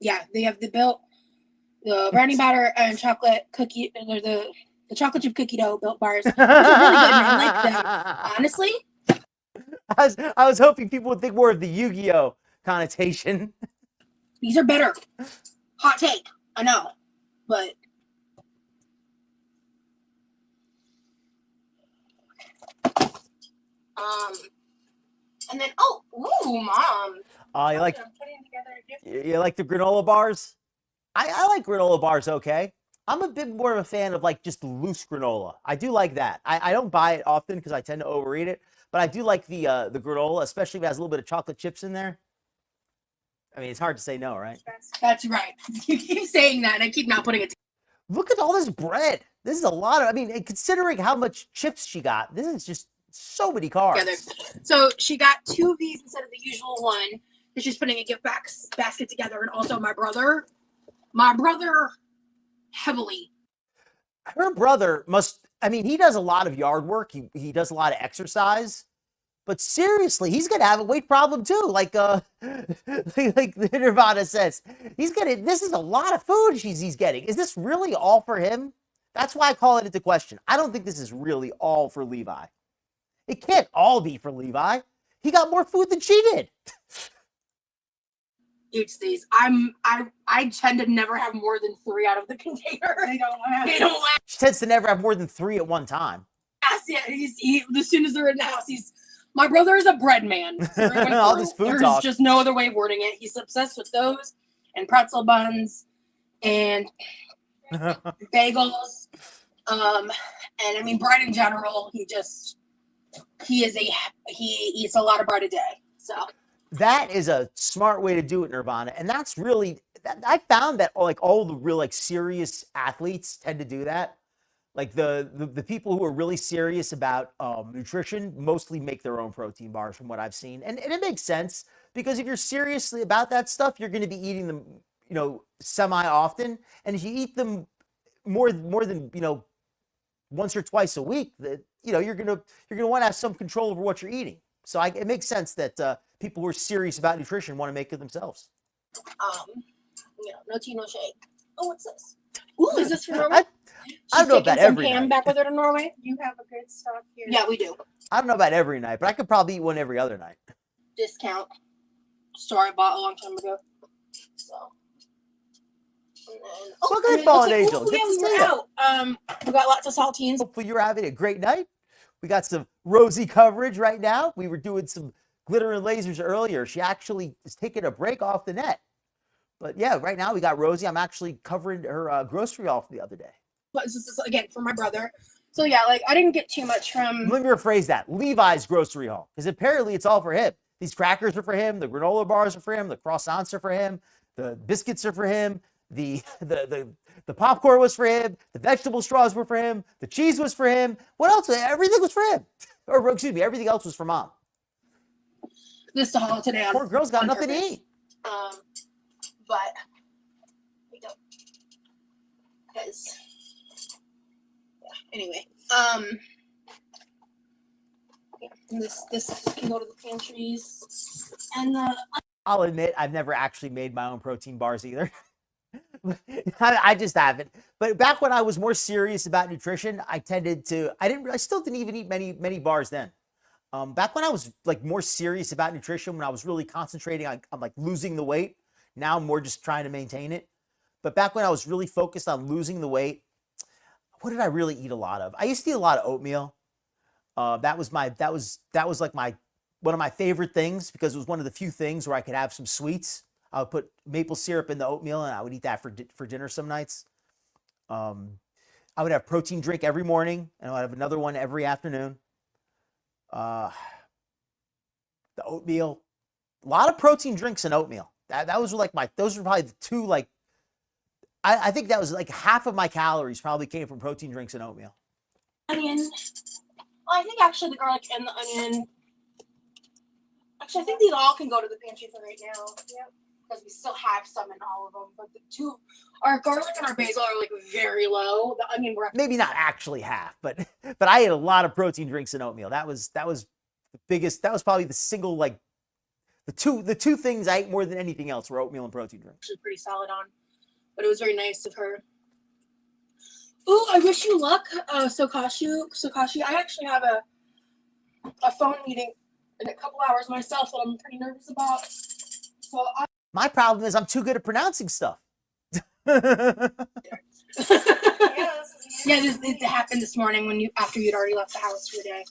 Yeah, they have the brownie batter and chocolate cookie. The chocolate chip cookie dough built bars. Those are really good, and I like them. Honestly, I was hoping people would think more of the Yu-Gi-Oh connotation. these are better. Hot take, I know, but and then mom. You like I'm putting together a gift. you like the granola bars? I like granola bars. Okay, I'm a bit more of a fan of like just loose granola. I do like that. I don't buy it often because I tend to overeat it, but I do like the granola, especially if it has a little bit of chocolate chips in there. I mean, it's hard to say no, right? That's right. You keep saying that, and I keep not putting it. Look at all this bread. This is a lot of. I mean, considering how much chips she got, this is just so many carbs. Together. So she got 2 of these instead of the usual one. And she's putting a gift basket together, and also my brother heavily. Her brother must. I mean, he does a lot of yard work. He does a lot of exercise. But seriously, he's gonna have a weight problem too. Like like Nirvana says, this is a lot of food he's getting. Is this really all for him? That's why I call it into question. I don't think this is really all for Levi. It can't all be for Levi. He got more food than she did. Eats these. I tend to never have more than 3 out of the container. They don't laugh. They don't laugh. She tends to never have more than 3 at one time. Yeah, as soon as they're in the house, my brother is a bread man. All this food There's talk. just no other way of wording it. He's obsessed with those and pretzel buns and bagels. And I mean bread in general. He eats a lot of bread a day. So That is a smart way to do it, Nirvana. And that's really, I found that like all the real like serious athletes tend to do that. Like the people who are really serious about nutrition mostly make their own protein bars from what I've seen. And it makes sense because if you're seriously about that stuff, you're going to be eating them, semi often. And if you eat them more than, once or twice a week, that, you're going to want to have some control over what you're eating. So it makes sense that people who are serious about nutrition want to make it themselves. no tea, no shake. Oh, what's this? Ooh, is this from Norway? I don't know about every ham night. back with her to Norway. You have a good stock here. Yeah, we do. I don't know about every night, but I could probably eat one every other night. Discount store I bought a long time ago. So. Look at Fallen Angel. Yeah, Good to we see were ya. out. We got lots of saltines. Hopefully you're having a great night. We got some Rosie coverage right now. We were doing some glitter and lasers earlier. She actually is taking a break off the net. But yeah, right now we got Rosie. I'm actually covering her grocery haul the other day. But this is again for my brother. So yeah, like I didn't get too much from. Let me rephrase that. Levi's grocery haul, because apparently it's all for him. These crackers are for him. The granola bars are for him. The croissants are for him. The biscuits are for him. The popcorn was for him. The vegetable straws were for him. The cheese was for him. What else? Everything was for him. Or excuse me, everything else was for mom. This to haul today. Poor girl's got on nothing to purpose. eat. But we don't. Because anyway, this can go to the pantries and the. I'll admit I've never actually made my own protein bars either. I just haven't. But back when I was more serious about nutrition, I still didn't even eat many bars then. Back when I was like more serious about nutrition, when I was really concentrating on like losing the weight, now I'm more just trying to maintain it. But back when I was really focused on losing the weight, what did I really eat a lot of? I used to eat a lot of oatmeal. That was like one of my favorite things because it was one of the few things where I could have some sweets. I would put maple syrup in the oatmeal and I would eat that for dinner some nights. I would have protein drink every morning and I would have another one every afternoon. The oatmeal, a lot of protein drinks and oatmeal. Those were probably the two, like, I think that was like half of my calories probably came from protein drinks and oatmeal. Onion. Well, I think actually the garlic and the onion. Actually, I think these all can go to the pantry for right now. Yep. Because we still have some in all of them. But our garlic and our basil are like very low. The onion we're Maybe not actually half, but I ate a lot of protein drinks and oatmeal. That was the biggest. That was probably the The two things I ate more than anything else were oatmeal and protein drinks. She's pretty solid on, but it was very nice of her. Ooh, I wish you luck, Sokashi. I actually have a phone meeting in a couple hours myself that I'm pretty nervous about. So My problem is I'm too good at pronouncing stuff. Yeah, it happened this morning after you'd already left the house for the day.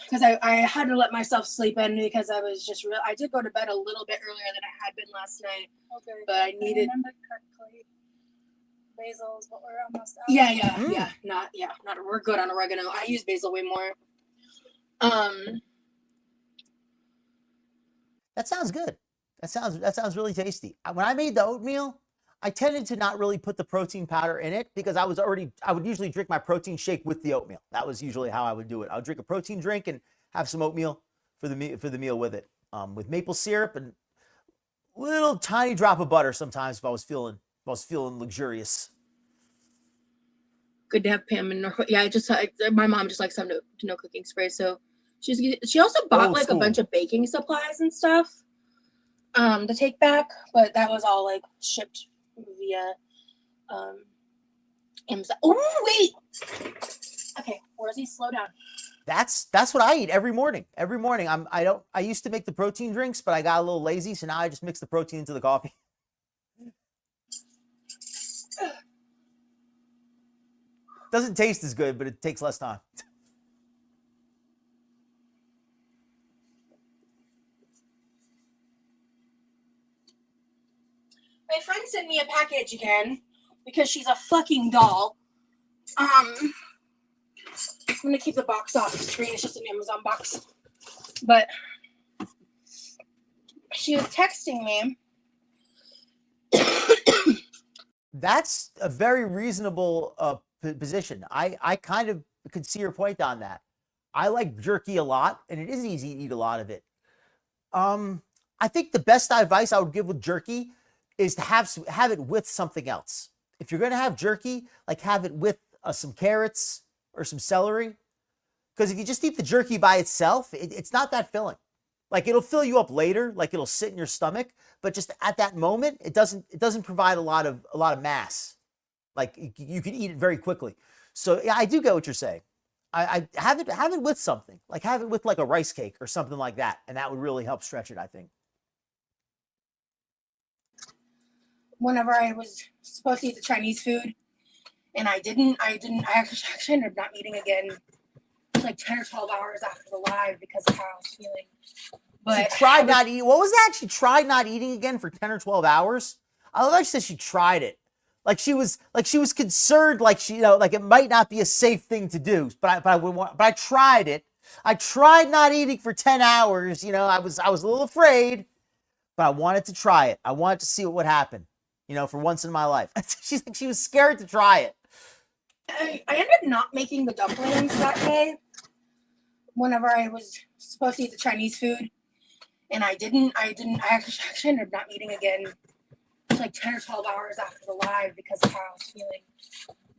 Because I had to let myself sleep in because I was just I did go to bed a little bit earlier than I had been last night. Okay. But I needed. Remember correctly. Basil's, but we're almost out. Yeah. Not we're good on oregano. I use basil way more. That sounds good. That sounds really tasty. When I made the oatmeal, I tended to not really put the protein powder in it because I would usually drink my protein shake with the oatmeal. That was usually how I would do it. I would drink a protein drink and have some oatmeal for the meal with it, with maple syrup and little tiny drop of butter sometimes if I was feeling luxurious. Good to have Pam and my mom just likes some to know cooking spray, so she also bought Old like school. a bunch of baking supplies and stuff to take back, but that was all like shipped via Amazon. Oh wait, okay, Rosie, slow down. That's what I eat every morning. Every morning I used to make the protein drinks, but I got a little lazy, so now I just mix the protein into the coffee. Doesn't taste as good, but it takes less time. My friend sent me a package again because she's a fucking doll. I'm gonna keep the box off the screen. It's just an Amazon box. But she was texting me. That's a very reasonable position. I kind of could see your point on that. I like jerky a lot, and it is easy to eat a lot of it. I think the best advice I would give with jerky is to have it with something else. If you're gonna have jerky, like have it with some carrots or some celery, because if you just eat the jerky by itself, it's not that filling. Like it'll fill you up later, like it'll sit in your stomach, but just at that moment, it doesn't provide a lot of mass. Like you can eat it very quickly. So yeah, I do get what you're saying. I have it with something, like have it with like a rice cake or something like that, and that would really help stretch it, I think. Whenever I was supposed to eat the Chinese food, and I actually ended up not eating again like 10 or 12 hours after the live because of how I was feeling. But she tried not eating. What was that? She tried not eating again for 10 or 12 hours. I love how she said she tried it. Like she was concerned, like she, like it might not be a safe thing to do. But I tried it. I tried not eating for 10 hours. I was a little afraid, but I wanted to try it. I wanted to see what would happen. For once in my life. She was scared to try it. I ended up not making the dumplings that day. Whenever I was supposed to eat the Chinese food, and I actually ended up not eating again like 10 or 12 hours after the live because of how I was feeling.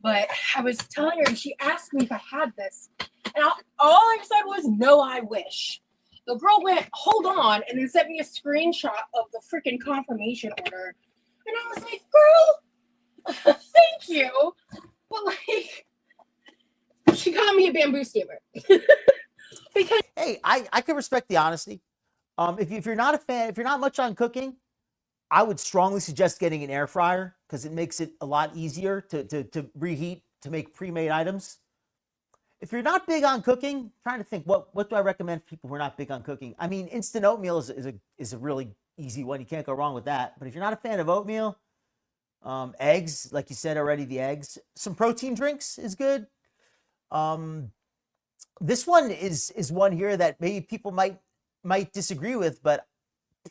But I was telling her, and she asked me if I had this, and all I said was, "No, I wish." The girl went, "Hold on," and then sent me a screenshot of the freaking confirmation order. And I was like, "Girl, thank you." But like, she called me a bamboo steamer. Because hey, I can respect the honesty. If you're not a fan, if you're not much on cooking, I would strongly suggest getting an air fryer because it makes it a lot easier to reheat to make pre-made items. If you're not big on cooking, I'm trying to think what do I recommend for people who are not big on cooking? I mean, instant oatmeal is a really easy one. You can't go wrong with that. But if you're not a fan of oatmeal, eggs, like you said already, the eggs, some protein drinks is good. This one is one here that maybe people might disagree with, but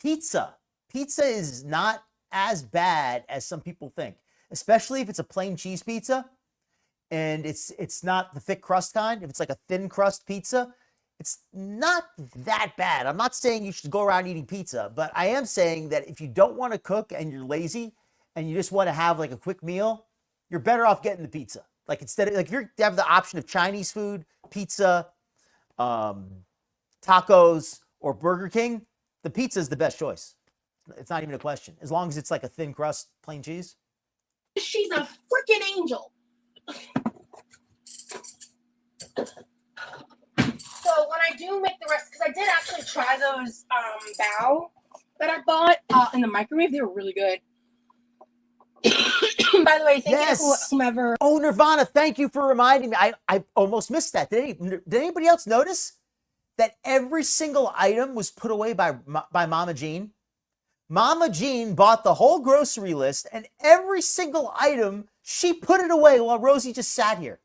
pizza is not as bad as some people think, especially if it's a plain cheese pizza and it's not the thick crust kind. If it's like a thin crust pizza, it's not that bad. I'm not saying you should go around eating pizza, but I am saying that if you don't want to cook and you're lazy and you just want to have like a quick meal, you're better off getting the pizza. Like instead of like if you have the option of Chinese food, pizza, tacos, or Burger King, The pizza is the best choice. It's not even a question. As long as it's like a thin crust, plain cheese. She's a freaking angel. So when I do make the rest, because I did actually try those bao that I bought in the microwave, they were really good. By the way, thank you to whomever. Oh, Nirvana, thank you for reminding me. I almost missed that. Did anybody else notice that every single item was put away by Mama Jean? Mama Jean bought the whole grocery list, and every single item, she put it away while Rosie just sat here.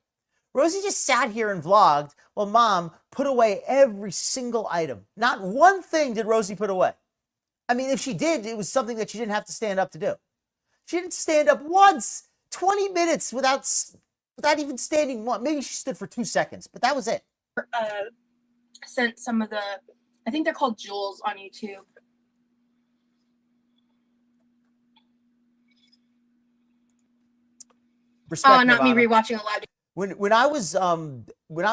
Rosie just sat here and vlogged while Mom put away every single item. Not one thing did Rosie put away. I mean, if she did, it was something that she didn't have to stand up to do. She didn't stand up once, 20 minutes without even standing one. Maybe she stood for 2 seconds, but that was it. Sent some of the, I think they're called jewels on YouTube. Respect, not Nirvana. me rewatching a live. When I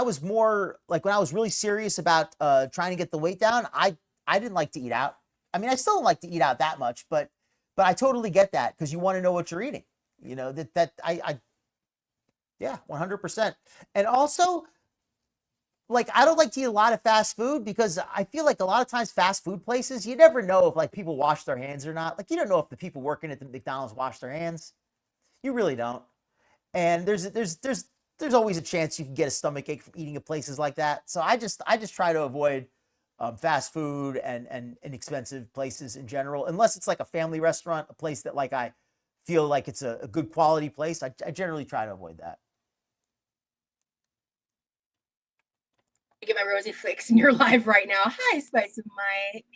was more like when I was really serious about trying to get the weight down, I didn't like to eat out. I mean, I still don't like to eat out that much, but I totally get that because you want to know what you're eating. You know, yeah, 100%. And also, like, I don't like to eat a lot of fast food because I feel like a lot of times fast food places, you never know if like people wash their hands or not. Like, you don't know if the people working at the McDonald's wash their hands. You really don't. And there's always a chance you can get a stomachache from eating at places like that. So I just try to avoid fast food and inexpensive places in general, unless it's like a family restaurant, a place that like I feel like it's a good quality place. I generally try to avoid that. Get my Rosie fix, and you're live right now. Hi, Spicy Mike.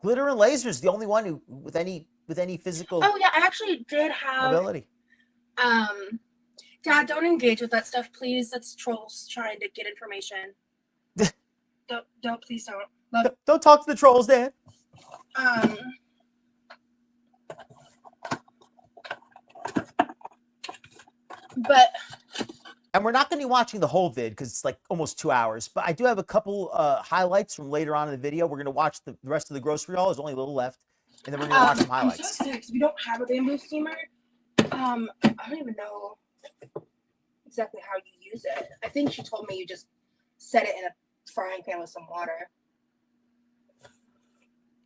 Glitter and Lasers, the only one who with any physical. Oh yeah, I actually did have ability. Dad, don't engage with that stuff, please. That's trolls trying to get information. don't please don't. Don't talk to the trolls, Dad. But and we're not going to be watching the whole vid because it's like almost 2 hours. But I do have a couple highlights from later on in the video. We're going to watch the rest of the grocery haul. There's only a little left, and then we're going to watch some highlights. I'm so sad because we don't have a bamboo steamer. I don't even know exactly how you use it. I think she told me you just set it in a frying pan with some water.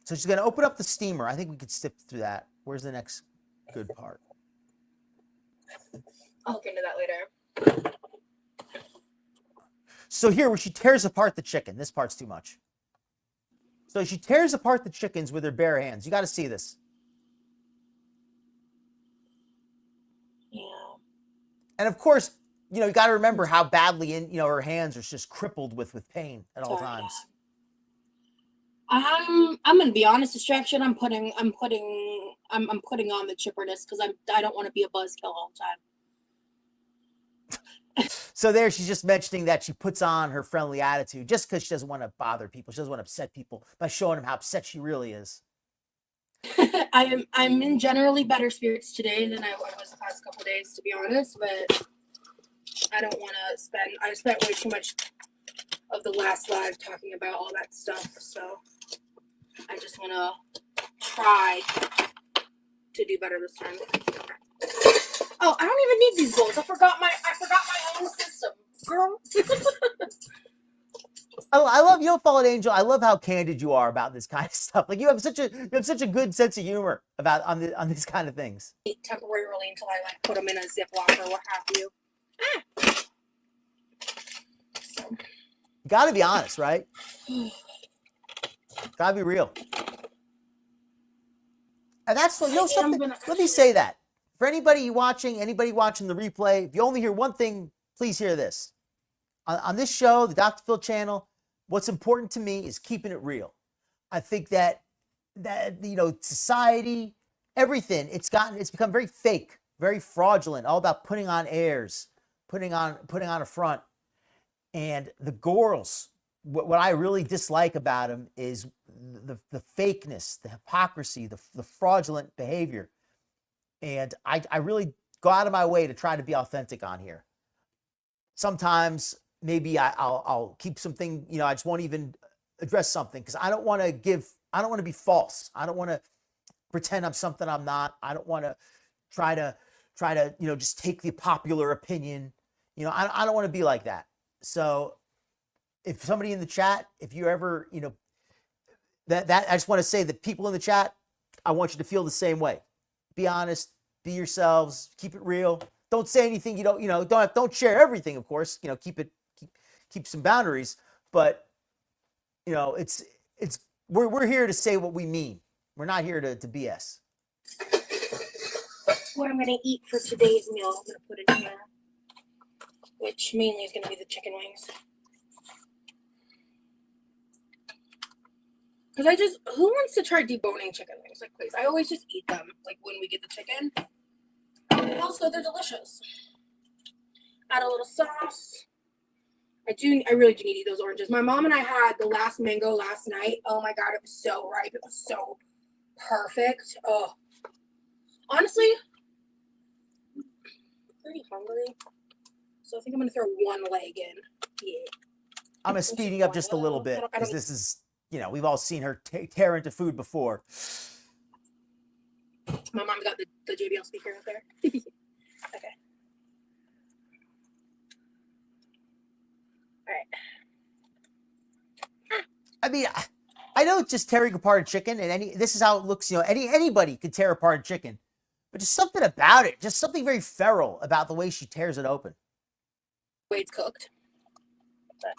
So she's going to open up the steamer. I think we could skip through that. Where's the next good part? I'll look into that later. So here, where she tears apart the chicken. This part's too much. So she tears apart the chickens with her bare hands. You got to see this. Yeah. And of course, you know, you got to remember how badly her hands are just crippled with pain at all times. I'm gonna be honest. Distraction. I'm putting on the chipperness because I don't want to be a buzzkill all the time. So there, she's just mentioning that she puts on her friendly attitude just because she doesn't want to bother people. She doesn't want to upset people by showing them how upset she really is. I'm in generally better spirits today than I was the past couple of days, to be honest. But I don't want to spend. I spent way too much of the last live talking about all that stuff, so I just want to try to do better this time. Oh, I don't even need these bowls. I forgot my own system, girl. I love you, Fallen Angel. I love how candid you are about this kind of stuff. Like you have such a good sense of humor about on these kind of things. Temporarily until I like put them in a Ziploc or what have you. So. You gotta be honest, right? Gotta be real. And that's what, you know something. Let me say that. For anybody watching the replay, if you only hear one thing, please hear this. On this show, the Dr. Phil channel, what's important to me is keeping it real. I think that society, everything, it's become very fake, very fraudulent, all about putting on airs, putting on a front. And the girls, what I really dislike about them is the fakeness, the hypocrisy, the fraudulent behavior. And I really go out of my way to try to be authentic on here. Sometimes maybe I'll keep something, you know, I just won't even address something because I don't want to be false. I don't want to pretend I'm something I'm not. I don't want to try to, you know, just take the popular opinion. You know, I don't want to be like that. So if somebody in the chat, if you ever, you know, that I just want to say that people in the chat, I want you to feel the same way. Be honest, be yourselves, keep it real. Don't say anything you don't, you know, don't share everything, of course. You know, keep some boundaries, but you know, we're here to say what we mean. We're not here to BS. What I'm gonna eat for today's meal, I'm gonna put in here, which mainly is gonna be the chicken wings. Because who wants to try deboning chicken wings? Like, please, I always just eat them, like, when we get the chicken. And also, they're delicious. Add a little sauce. I really do need to eat those oranges. My mom and I had the last mango last night. Oh my God, it was so ripe. It was so perfect. Oh, honestly, I'm pretty hungry. So I think I'm going to throw one leg in. Yeah. I'm speeding up just a little bit because this is, you know, we've all seen her tear into food before. My mom got the JBL speaker up there. Okay. All right. I mean, I know it's just tearing apart a chicken, and this is how it looks. You know, anybody could tear apart a chicken, but just something about it, just something very feral about the way she tears it open. The way it's cooked. But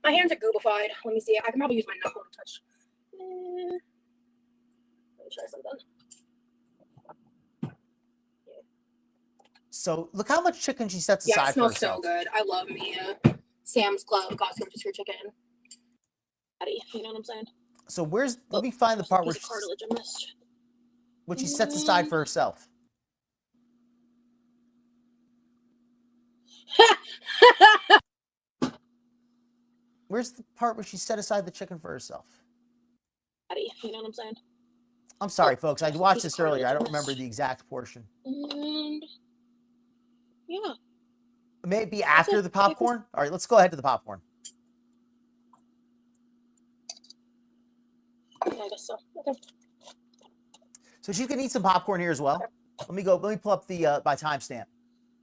my hands are goobified. Let me see. I can probably use my knuckle to touch. Let me try something. So look how much chicken she sets aside. Yeah, it smells for herself. so good. I love me Sam's Club Costco rotisserie chicken. You know what I'm saying? So let me find the part where cartilage I missed. What she sets aside for herself. Where's the part where she set aside the chicken for herself? You know what I'm saying? I'm sorry, folks. I watched this earlier. I don't remember the exact portion. And yeah. Maybe after the popcorn? All right, let's go ahead to the popcorn. Yeah, I guess so. Okay. So she can eat some popcorn here as well. Okay. Let me pull up the my timestamp.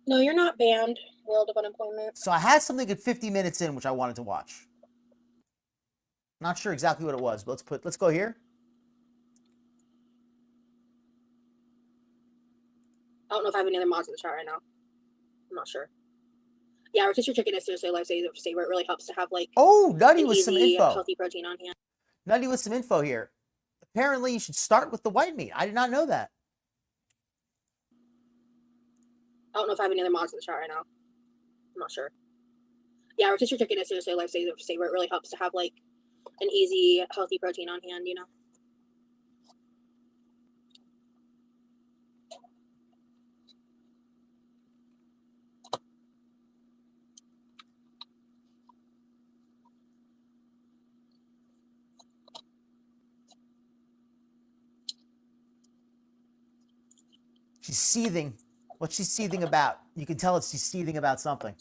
No, you're not banned. World of Unemployment. So I had something at 50 minutes in which I wanted to watch. Not sure exactly what it was, but let's go here. I don't know if I have any other mods in the chat right now. I'm not sure. Yeah, rotisserie chicken is seriously a lifesaver. It really helps to have like Nutty with some info. Healthy protein on hand. Nutty with some info here. Apparently, you should start with the white meat. I did not know that. I don't know if I have any other mods in the chat right now. I'm not sure. Yeah, rotisserie chicken is seriously a lifesaver. It really helps to have like an easy, healthy protein on hand, you know? She's seething. What's she seething about? You can tell she's seething about something.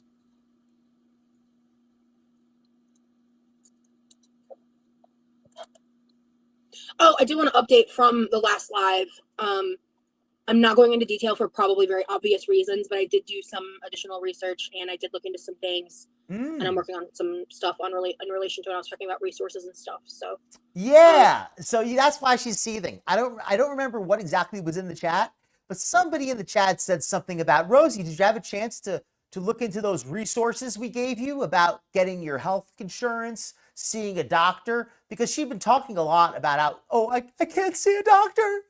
Oh, I do want to update from the last live. I'm not going into detail for probably very obvious reasons, but I did do some additional research and I did look into some things. And I'm working on some stuff in relation to when I was talking about resources and stuff. So yeah, so that's why she's seething. I don't remember what exactly was in the chat, but somebody in the chat said something about Rosie. Did you have a chance to look into those resources we gave you about getting your health insurance, seeing a doctor? Because she'd been talking a lot about how, I can't see a doctor.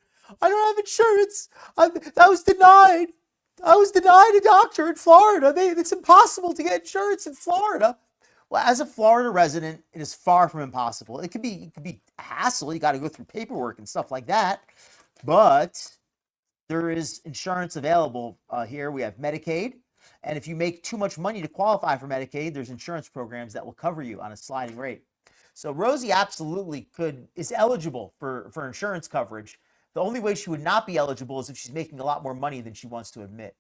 I don't have insurance. I was denied. I was denied a doctor in Florida. It's impossible to get insurance in Florida. Well, as a Florida resident, it is far from impossible. It could be a hassle. You got to go through paperwork and stuff like that. But there is insurance available here. We have Medicaid. And if you make too much money to qualify for Medicaid, there's insurance programs that will cover you on a sliding rate. So Rosie absolutely is eligible for insurance coverage. The only way she would not be eligible is if she's making a lot more money than she wants to admit.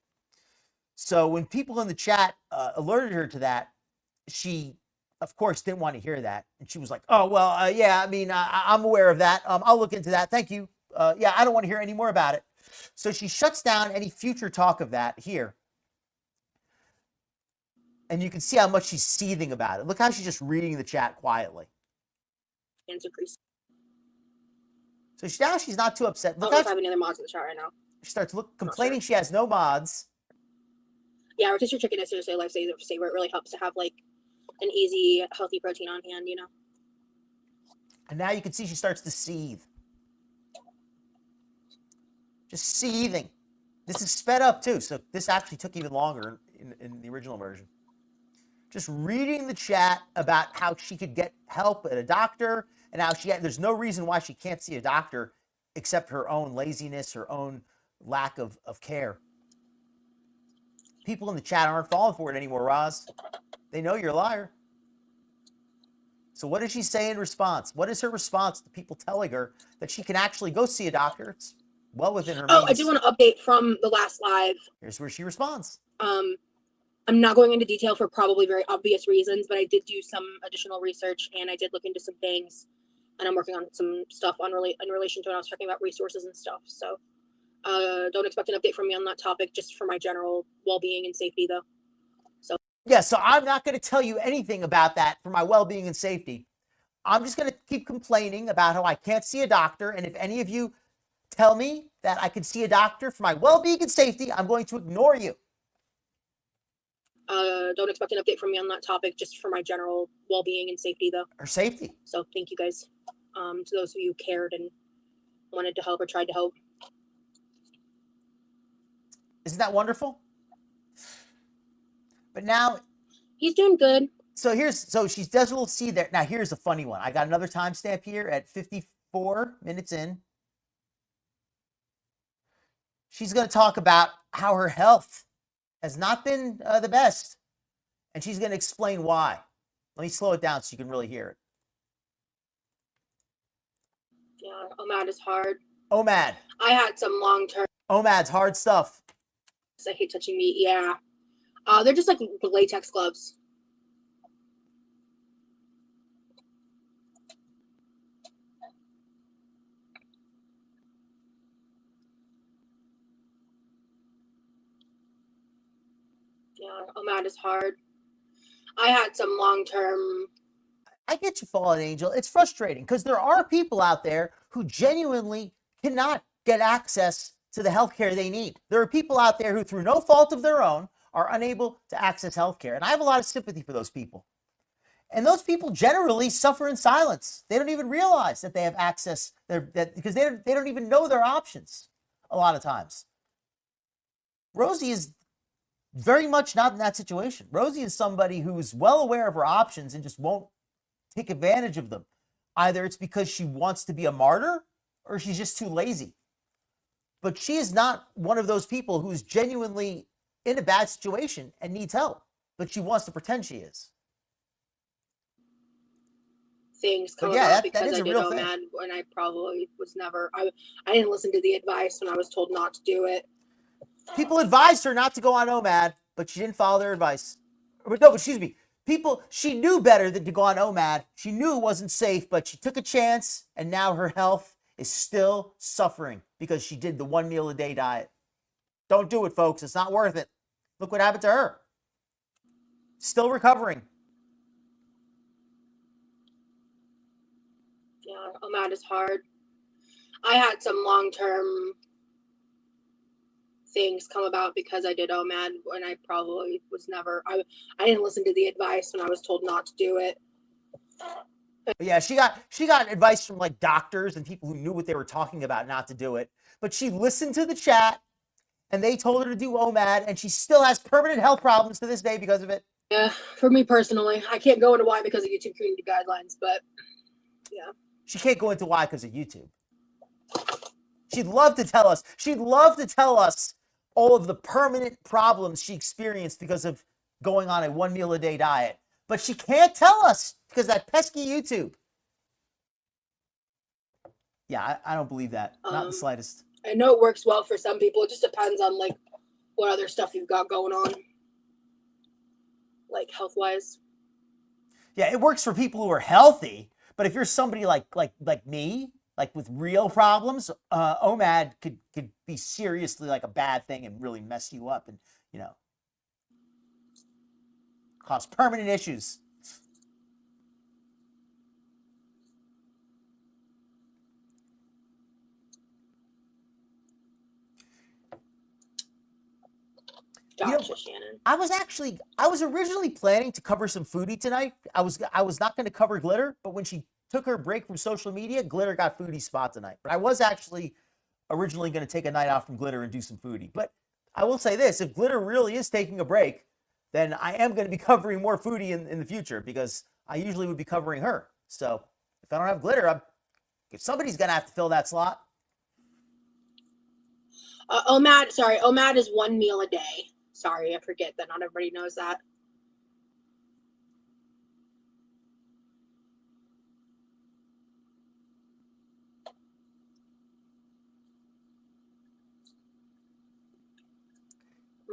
So when people in the chat alerted her to that, she, of course, didn't want to hear that. And she was like, oh, well, yeah, I mean, I'm aware of that. I'll look into that. Thank you. Yeah, I don't want to hear any more about it. So she shuts down any future talk of that here. And you can see how much she's seething about it. Look how she's just reading the chat quietly. So now she's not too upset. Look, I don't know if I have any other mods in the chat right now. She starts complaining she has no mods. Yeah, rotisserie chicken is seriously a lifesaver. It really helps to have like an easy, healthy protein on hand, you know. And now you can see she starts to seethe. Just seething. This is sped up too, so this actually took even longer in the original version. Just reading the chat about how she could get help at a doctor, and how there's no reason why she can't see a doctor except her own laziness, her own lack of care. People in the chat aren't falling for it anymore, Roz. They know you're a liar. So what does she say in response? What is her response to people telling her that she can actually go see a doctor? It's well within her means. I do want to update from the last live. Here's where she responds. I'm not going into detail for probably very obvious reasons, but I did do some additional research and I did look into some things, and I'm working on some stuff in relation to when I was talking about resources and stuff. So don't expect an update from me on that topic, just for my general well-being and safety though. So yeah, so I'm not going to tell you anything about that for my well-being and safety. I'm just going to keep complaining about how I can't see a doctor, and if any of you tell me that I can see a doctor for my well-being and safety, I'm going to ignore you. Don't expect an update from me on that topic, just for my general well-being and safety though. Her safety. So thank you guys, to those of you who cared and wanted to help or tried to help. Isn't that wonderful? But now he's doing good. So she does a little seed there. Now here's a funny one. I got another timestamp here at 54 minutes in. She's going to talk about how her health has not been the best. And she's going to explain why. Let me slow it down so you can really hear it. Yeah, OMAD is hard. OMAD. I had some long-term. OMAD's hard stuff. I hate touching meat. Yeah. They're just like latex gloves. Yeah, OMAD is hard. I had some long-term. I get you, Fallen Angel. It's frustrating because there are people out there who genuinely cannot get access to the healthcare they need. There are people out there who, through no fault of their own, are unable to access healthcare. And I have a lot of sympathy for those people. And those people generally suffer in silence. They don't even realize that they have access because they don't even know their options a lot of times. Rosie is very much not in that situation. Rosie is somebody who is well aware of her options and just won't take advantage of them. Either it's because she wants to be a martyr or she's just too lazy. But she is not one of those people who's genuinely in a bad situation and needs help, but she wants to pretend she is. Things come about because I did OMAD when I probably was never. I didn't listen to the advice when I was told not to do it. People advised her not to go on OMAD, but she didn't follow their advice. No, excuse me. She knew better than to go on OMAD. She knew it wasn't safe, but she took a chance, and now her health is still suffering because she did the 1 meal a day diet. Don't do it, folks. It's not worth it. Look what happened to her. Still recovering. Yeah, OMAD is hard. I had some long-term things come about because I did OMAD when I probably was never. I didn't listen to the advice when I was told not to do it. Yeah, she got advice from like doctors and people who knew what they were talking about not to do it. But she listened to the chat and they told her to do OMAD, and she still has permanent health problems to this day because of it. Yeah, for me personally, I can't go into why because of YouTube community guidelines, but yeah. She can't go into why because of YouTube. She'd love to tell us. She'd love to tell us all of the permanent problems she experienced because of going on a 1 meal a day diet. But she can't tell us because that pesky YouTube. Yeah, I don't believe that. Not in the slightest. I know it works well for some people. It just depends on like what other stuff you've got going on, like health-wise. Yeah, it works for people who are healthy, but if you're somebody like me, like with real problems, OMAD could be seriously like a bad thing and really mess you up and, you know, cause permanent issues. Gotcha, Shannon. I was originally planning to cover some Foodie tonight. I was not going to cover Glitter, but when she took her break from social media, Glitter got Foodie spot tonight. But I was actually originally going to take a night off from Glitter and do some Foodie. But I will say this, if Glitter really is taking a break, then I am going to be covering more Foodie in the future because I usually would be covering her. So if I don't have Glitter, somebody's going to have to fill that slot. OMAD is 1 meal a day. Sorry, I forget that not everybody knows that.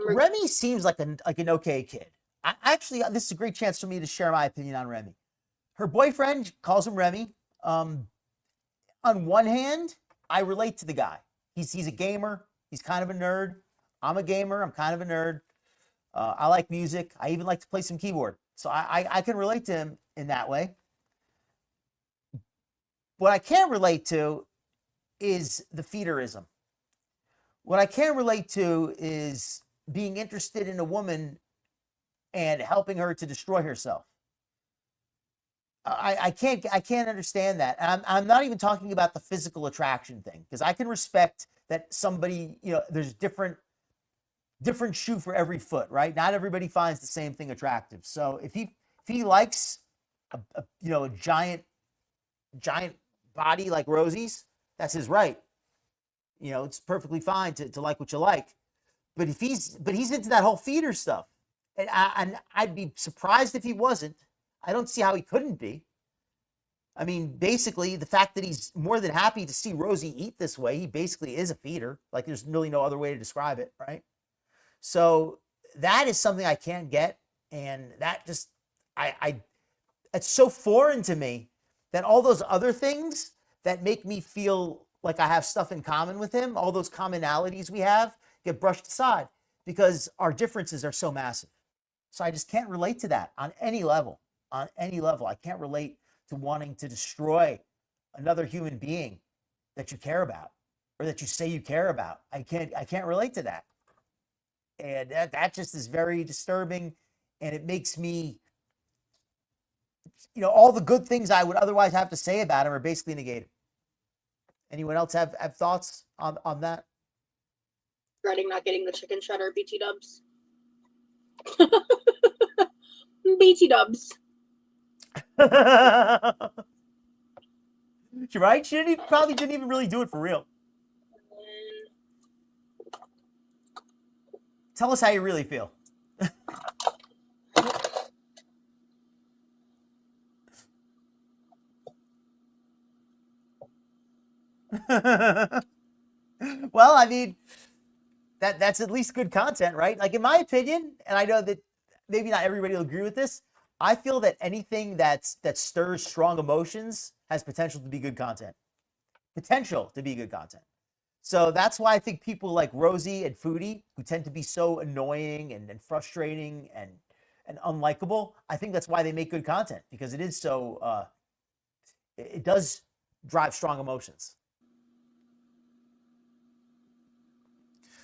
Remy seems like an okay kid. Actually, this is a great chance for me to share my opinion on Remy. Her boyfriend calls him Remy. On one hand, I relate to the guy. He's a gamer. He's kind of a nerd. I'm a gamer. I'm kind of a nerd. I like music. I even like to play some keyboard. So I can relate to him in that way. What I can't relate to is the feederism. What I can't relate to is being interested in a woman and helping her to destroy herself. I can't understand that. And I'm not even talking about the physical attraction thing, because I can respect that somebody, you know, there's different shoe for every foot, right? Not everybody finds the same thing attractive. So if he likes a giant body like Rosie's, that's his right. You know, it's perfectly fine to like what you like. But he's into that whole feeder stuff. And I'd be surprised if he wasn't. I don't see how he couldn't be. I mean, basically, the fact that he's more than happy to see Rosie eat this way, he basically is a feeder. Like, there's really no other way to describe it, right? So that is something I can't get. And that just, it's so foreign to me that all those other things that make me feel like I have stuff in common with him, all those commonalities we have, get brushed aside because our differences are so massive. So I just can't relate to that on any level. On any level, I can't relate to wanting to destroy another human being that you care about or that you say you care about. I can't relate to that. And that just is very disturbing. And it makes me, all the good things I would otherwise have to say about him are basically negated. Anyone else have thoughts on that? Regretting not getting the chicken shredder, BT dubs. BT dubs. You're right. She probably didn't even really do it for real. Tell us how you really feel. Well, I mean, that's at least good content, right? Like, in my opinion, and I know that maybe not everybody will agree with this, I feel that anything that stirs strong emotions has potential to be good content. Potential to be good content. So that's why I think people like Rosie and Foodie, who tend to be so annoying and frustrating and unlikable, I think that's why they make good content, because it is so, it does drive strong emotions.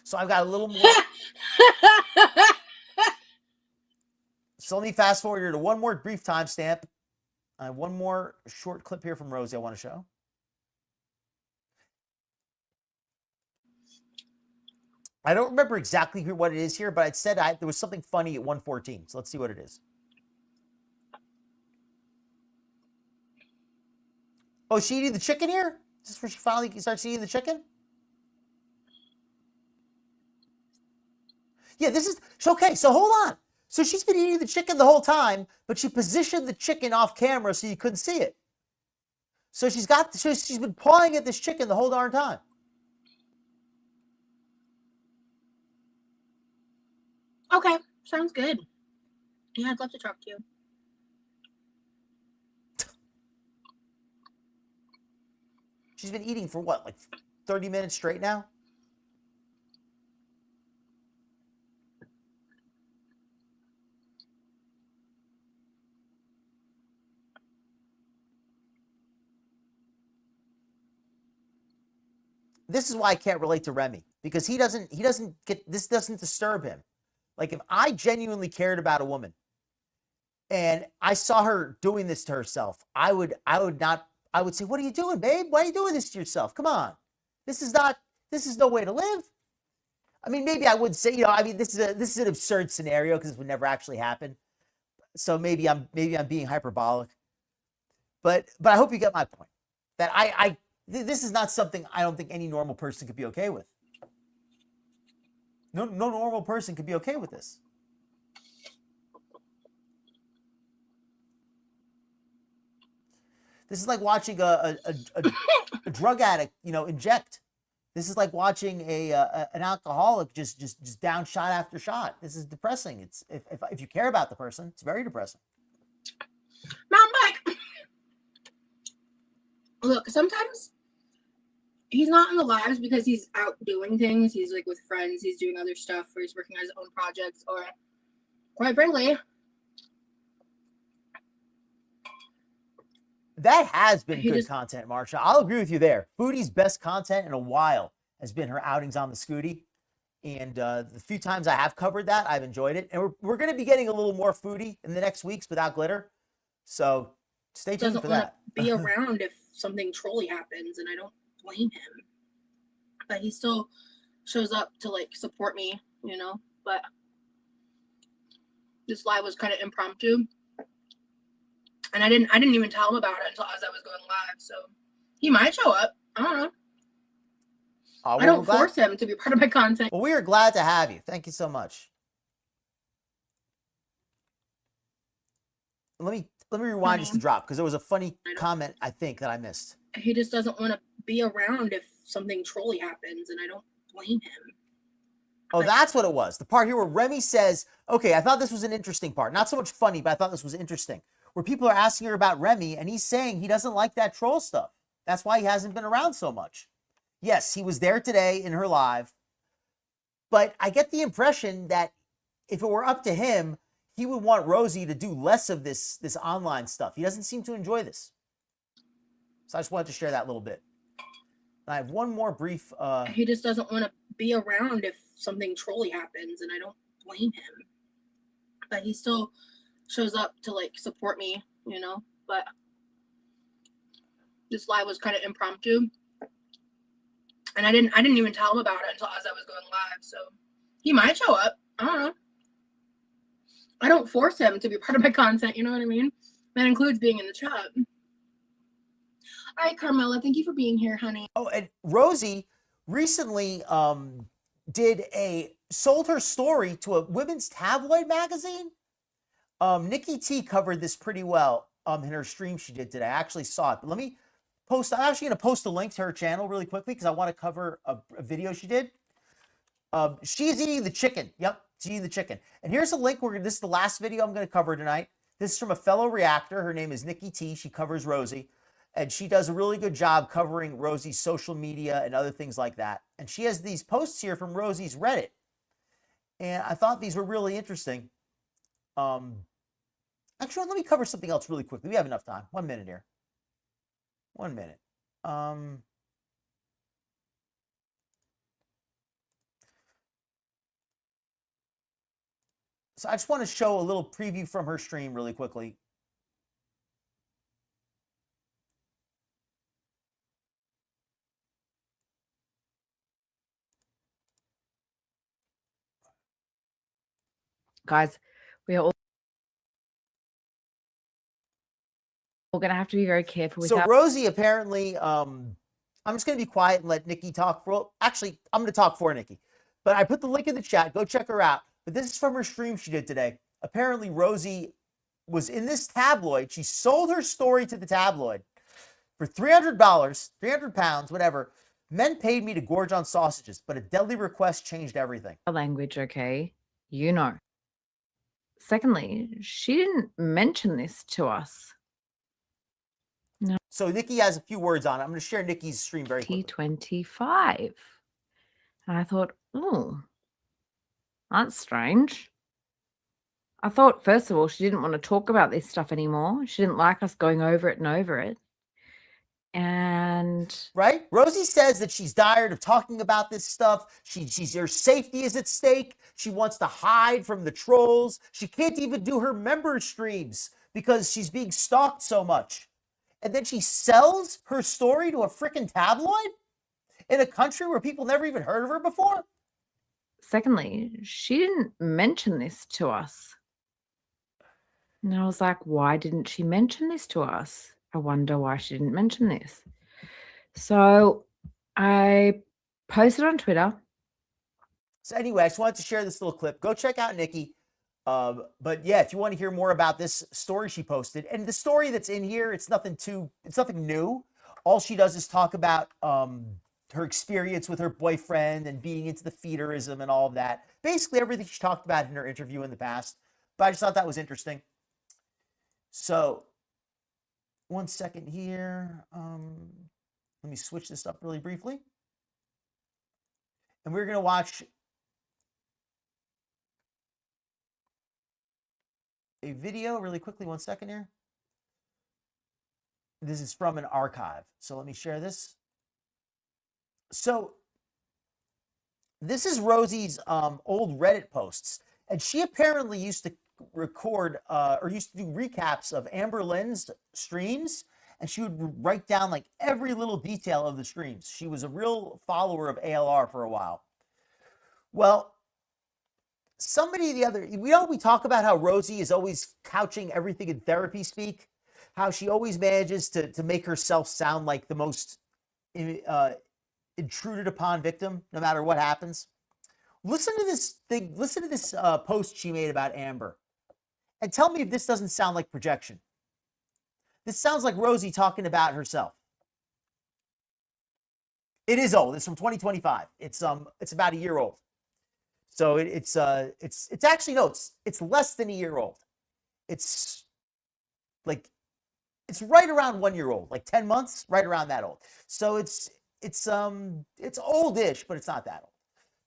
So I've got a little more. So let me fast forward here to one more brief timestamp. I have one more short clip here from Rosie I want to show. I don't remember exactly what it is here, but it said there was something funny at 1:14. So let's see what it is. Oh, is she eating the chicken here? Is this where she finally starts eating the chicken? Yeah, this is okay. So hold on. So she's been eating the chicken the whole time, but she positioned the chicken off camera so you couldn't see it. So she's been pawing at this chicken the whole darn time. Okay, sounds good. Yeah, I'd love to talk to you. She's been eating for what, like 30 minutes straight now? This is why I can't relate to Remy, because he doesn't get, this doesn't disturb him. Like, if I genuinely cared about a woman and I saw her doing this to herself, I would say, what are you doing, babe? Why are you doing this to yourself? Come on. This is no way to live. I mean, maybe I would say, this is an absurd scenario because this would never actually happen. So maybe I'm being hyperbolic. But I hope you get my point. That this is not something I don't think any normal person could be okay with. No normal person could be okay with this. This is like watching a drug addict, inject. This is like watching an alcoholic just down shot after shot. This is depressing. It's if you care about the person, it's very depressing. Mom, Mike. Look, sometimes he's not in the lives because he's out doing things. He's like with friends. He's doing other stuff, or he's working on his own projects, or quite frankly, that has been good content, Marsha. I'll agree with you there. Foodie's best content in a while has been her outings on the Scooty. And the few times I have covered that, I've enjoyed it. And we're going to be getting a little more Foodie in the next weeks without glitter. So stay tuned for that. Be around if something trolly happens, and I don't blame him. But he still shows up to like support me, But this live was kind of impromptu. And I didn't even tell him about it until as I was going live. So he might show up. I don't know. I don't force him to be part of my content. Well, we are glad to have you. Thank you so much. Let me rewind just to drop, because there was a funny comment I think that I missed. He just doesn't want to be around if something trolly happens, and I don't blame him. Oh, that's what it was. The part here where Remy says, okay, I thought this was an interesting part. Not so much funny, but I thought this was interesting. Where people are asking her about Remy, and he's saying he doesn't like that troll stuff. That's why he hasn't been around so much. Yes, he was there today in her live, but I get the impression that if it were up to him, he would want Rosie to do less of this online stuff. He doesn't seem to enjoy this. So I just wanted to share that little bit. I have one more brief... He just doesn't want to be around if something trolly happens, and I don't blame him. But he still shows up to like support me, But this live was kind of impromptu. And I didn't even tell him about it until as I was going live. So he might show up. I don't know. I don't force him to be part of my content. You know what I mean? That includes being in the chat. All right, Carmela, thank you for being here, honey. Oh, and Rosie recently sold her story to a women's tabloid magazine. Nikki T covered this pretty well in her stream she did today. I actually saw it, but let me post. I'm actually going to post a link to her channel really quickly because I want to cover a video she did. She's eating the chicken. Yep, she's eating the chicken. And here's a link this is the last video I'm going to cover tonight. This is from a fellow reactor. Her name is Nikki T. She covers Rosie, and she does a really good job covering Rosie's social media and other things like that. And she has these posts here from Rosie's Reddit, and I thought these were really interesting. Actually, let me cover something else really quickly. We have enough time. 1 minute here. 1 minute. So I just want to show a little preview from her stream really quickly. Guys, we are all going to have to be very careful with so that. Rosie apparently, I'm just going to be quiet and let Nikki talk. Actually, I'm going to talk for Nikki. But I put the link in the chat. Go check her out. But this is from her stream she did today. Apparently, Rosie was in this tabloid. She sold her story to the tabloid for $300, 300 pounds, whatever. Men paid me to gorge on sausages, but a deadly request changed everything. Language, okay? you know. Secondly, she didn't mention this to us. No. So Nikki has a few words on it. I'm going to share Nikki's stream very quickly. T25. And I thought, oh, that's strange. I thought, first of all, she didn't want to talk about this stuff anymore. She didn't like us going over it and over it. And right? Rosie says that she's tired of talking about this stuff. Her safety is at stake. She wants to hide from the trolls. She can't even do her member streams because she's being stalked so much. And then she sells her story to a freaking tabloid in a country where people never even heard of her before. Secondly, she didn't mention this to us. And I was like, why didn't she mention this to us? I wonder why she didn't mention this. So I posted on Twitter. So anyway, I just wanted to share this little clip. Go check out Nikki. But yeah, if you want to hear more about this story she posted, and the story that's in here, it's nothing new. All she does is talk about her experience with her boyfriend and being into the feederism and all of that. Basically everything she talked about in her interview in the past. But I just thought that was interesting. So 1 second here. Let me switch this up really briefly. And we're going to watch a video really quickly. 1 second here. This is from an archive. So let me share this. So this is Rosie's old Reddit posts. And she apparently used to record or used to do recaps of Amber Lynn's streams. And she would write down like every little detail of the streams. She was a real follower of ALR for a while. Well, we talk about how Rosie is always couching everything in therapy speak, how she always manages to make herself sound like the most intruded upon victim, no matter what happens. Listen to this post she made about Amber, and tell me if this doesn't sound like projection. This sounds like Rosie talking about herself. It is old. It's from 2025. It's about a year old. So it's actually, no, it's less than a year old. It's right around 1 year old, like 10 months, right around that old. So it's oldish, but it's not that old.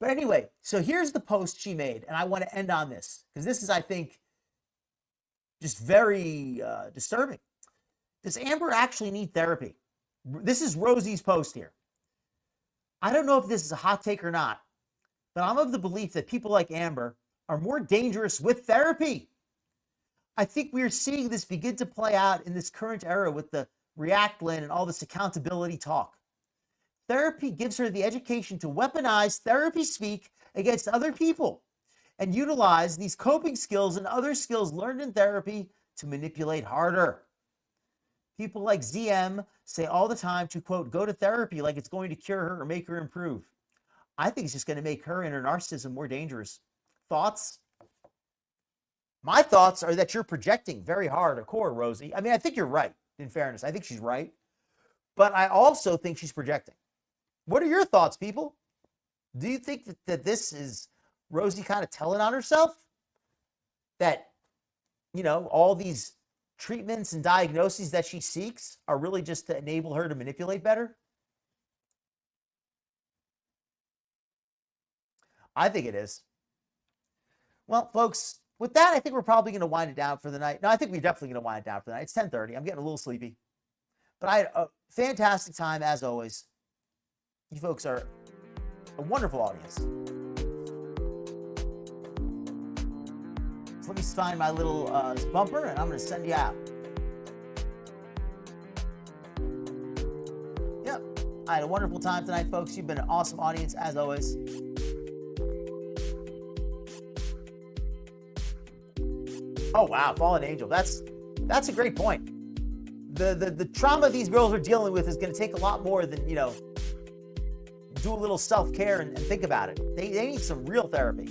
But anyway, so here's the post she made, and I want to end on this because this is, I think, just very disturbing. Does Amber actually need therapy? This is Rosie's post here. I don't know if this is a hot take or not, but I'm of the belief that people like Amber are more dangerous with therapy. I think we are seeing this begin to play out in this current era with the React Lynn and all this accountability talk. Therapy gives her the education to weaponize therapy speak against other people and utilize these coping skills and other skills learned in therapy to manipulate harder. People like ZM say all the time to, quote, go to therapy like it's going to cure her or make her improve. I think it's just going to make her and her narcissism more dangerous. Thoughts? My thoughts are that you're projecting very hardcore, Rosie. I mean, I think you're right, in fairness. I think she's right. But I also think she's projecting. What are your thoughts, people? Do you think that this is Rosie kind of telling on herself? That, all these treatments and diagnoses that she seeks are really just to enable her to manipulate better? I think it is. Well, folks, with that, I think we're probably going to wind it down for the night. No, I think we're definitely going to wind it down for the night. It's 10:30. I'm getting a little sleepy. But I had a fantastic time, as always. You folks are a wonderful audience. So let me find my little bumper, and I'm going to send you out. Yep. I had a wonderful time tonight, folks. You've been an awesome audience, as always. Oh, wow. Fallen Angel. That's a great point. The trauma these girls are dealing with is going to take a lot more than, do a little self-care and think about it. They need some real therapy,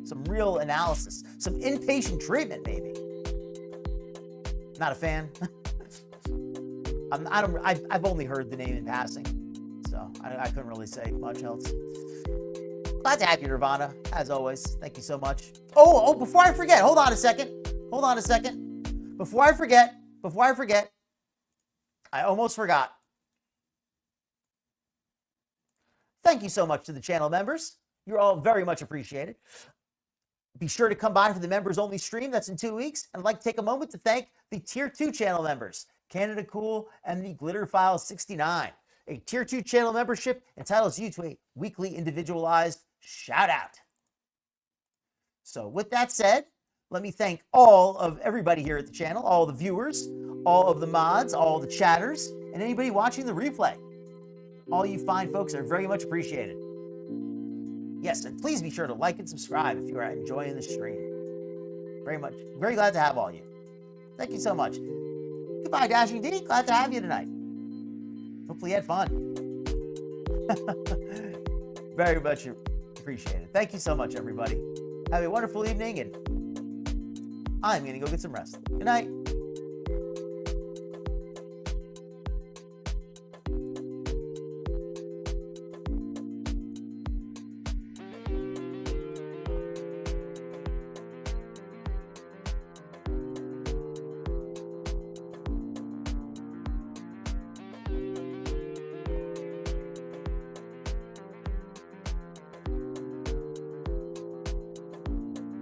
some real analysis, some inpatient treatment, maybe. Not a fan. I've only heard the name in passing, so I couldn't really say much else. Glad to have you, Nirvana, as always. Thank you so much. Oh, before I forget, hold on a second. Before I forget, I almost forgot. Thank you so much to the channel members. You're all very much appreciated. Be sure to come by for the members only stream. That's in 2 weeks. And I'd like to take a moment to thank the Tier 2 channel members, Canada Cool and the Glitterfile 69. A Tier 2 channel membership entitles you to a weekly individualized shout out. So with that said, let me thank all of everybody here at the channel, all the viewers, all of the mods, all the chatters, and anybody watching the replay. All you fine folks are very much appreciated. Yes, and please be sure to like and subscribe if you are enjoying the stream. Very glad to have all you. Thank you so much. Goodbye, Dashing D. Glad to have you tonight. Hopefully you had fun. Very much appreciated. Thank you so much, everybody. Have a wonderful evening, and I'm going to go get some rest. Good night.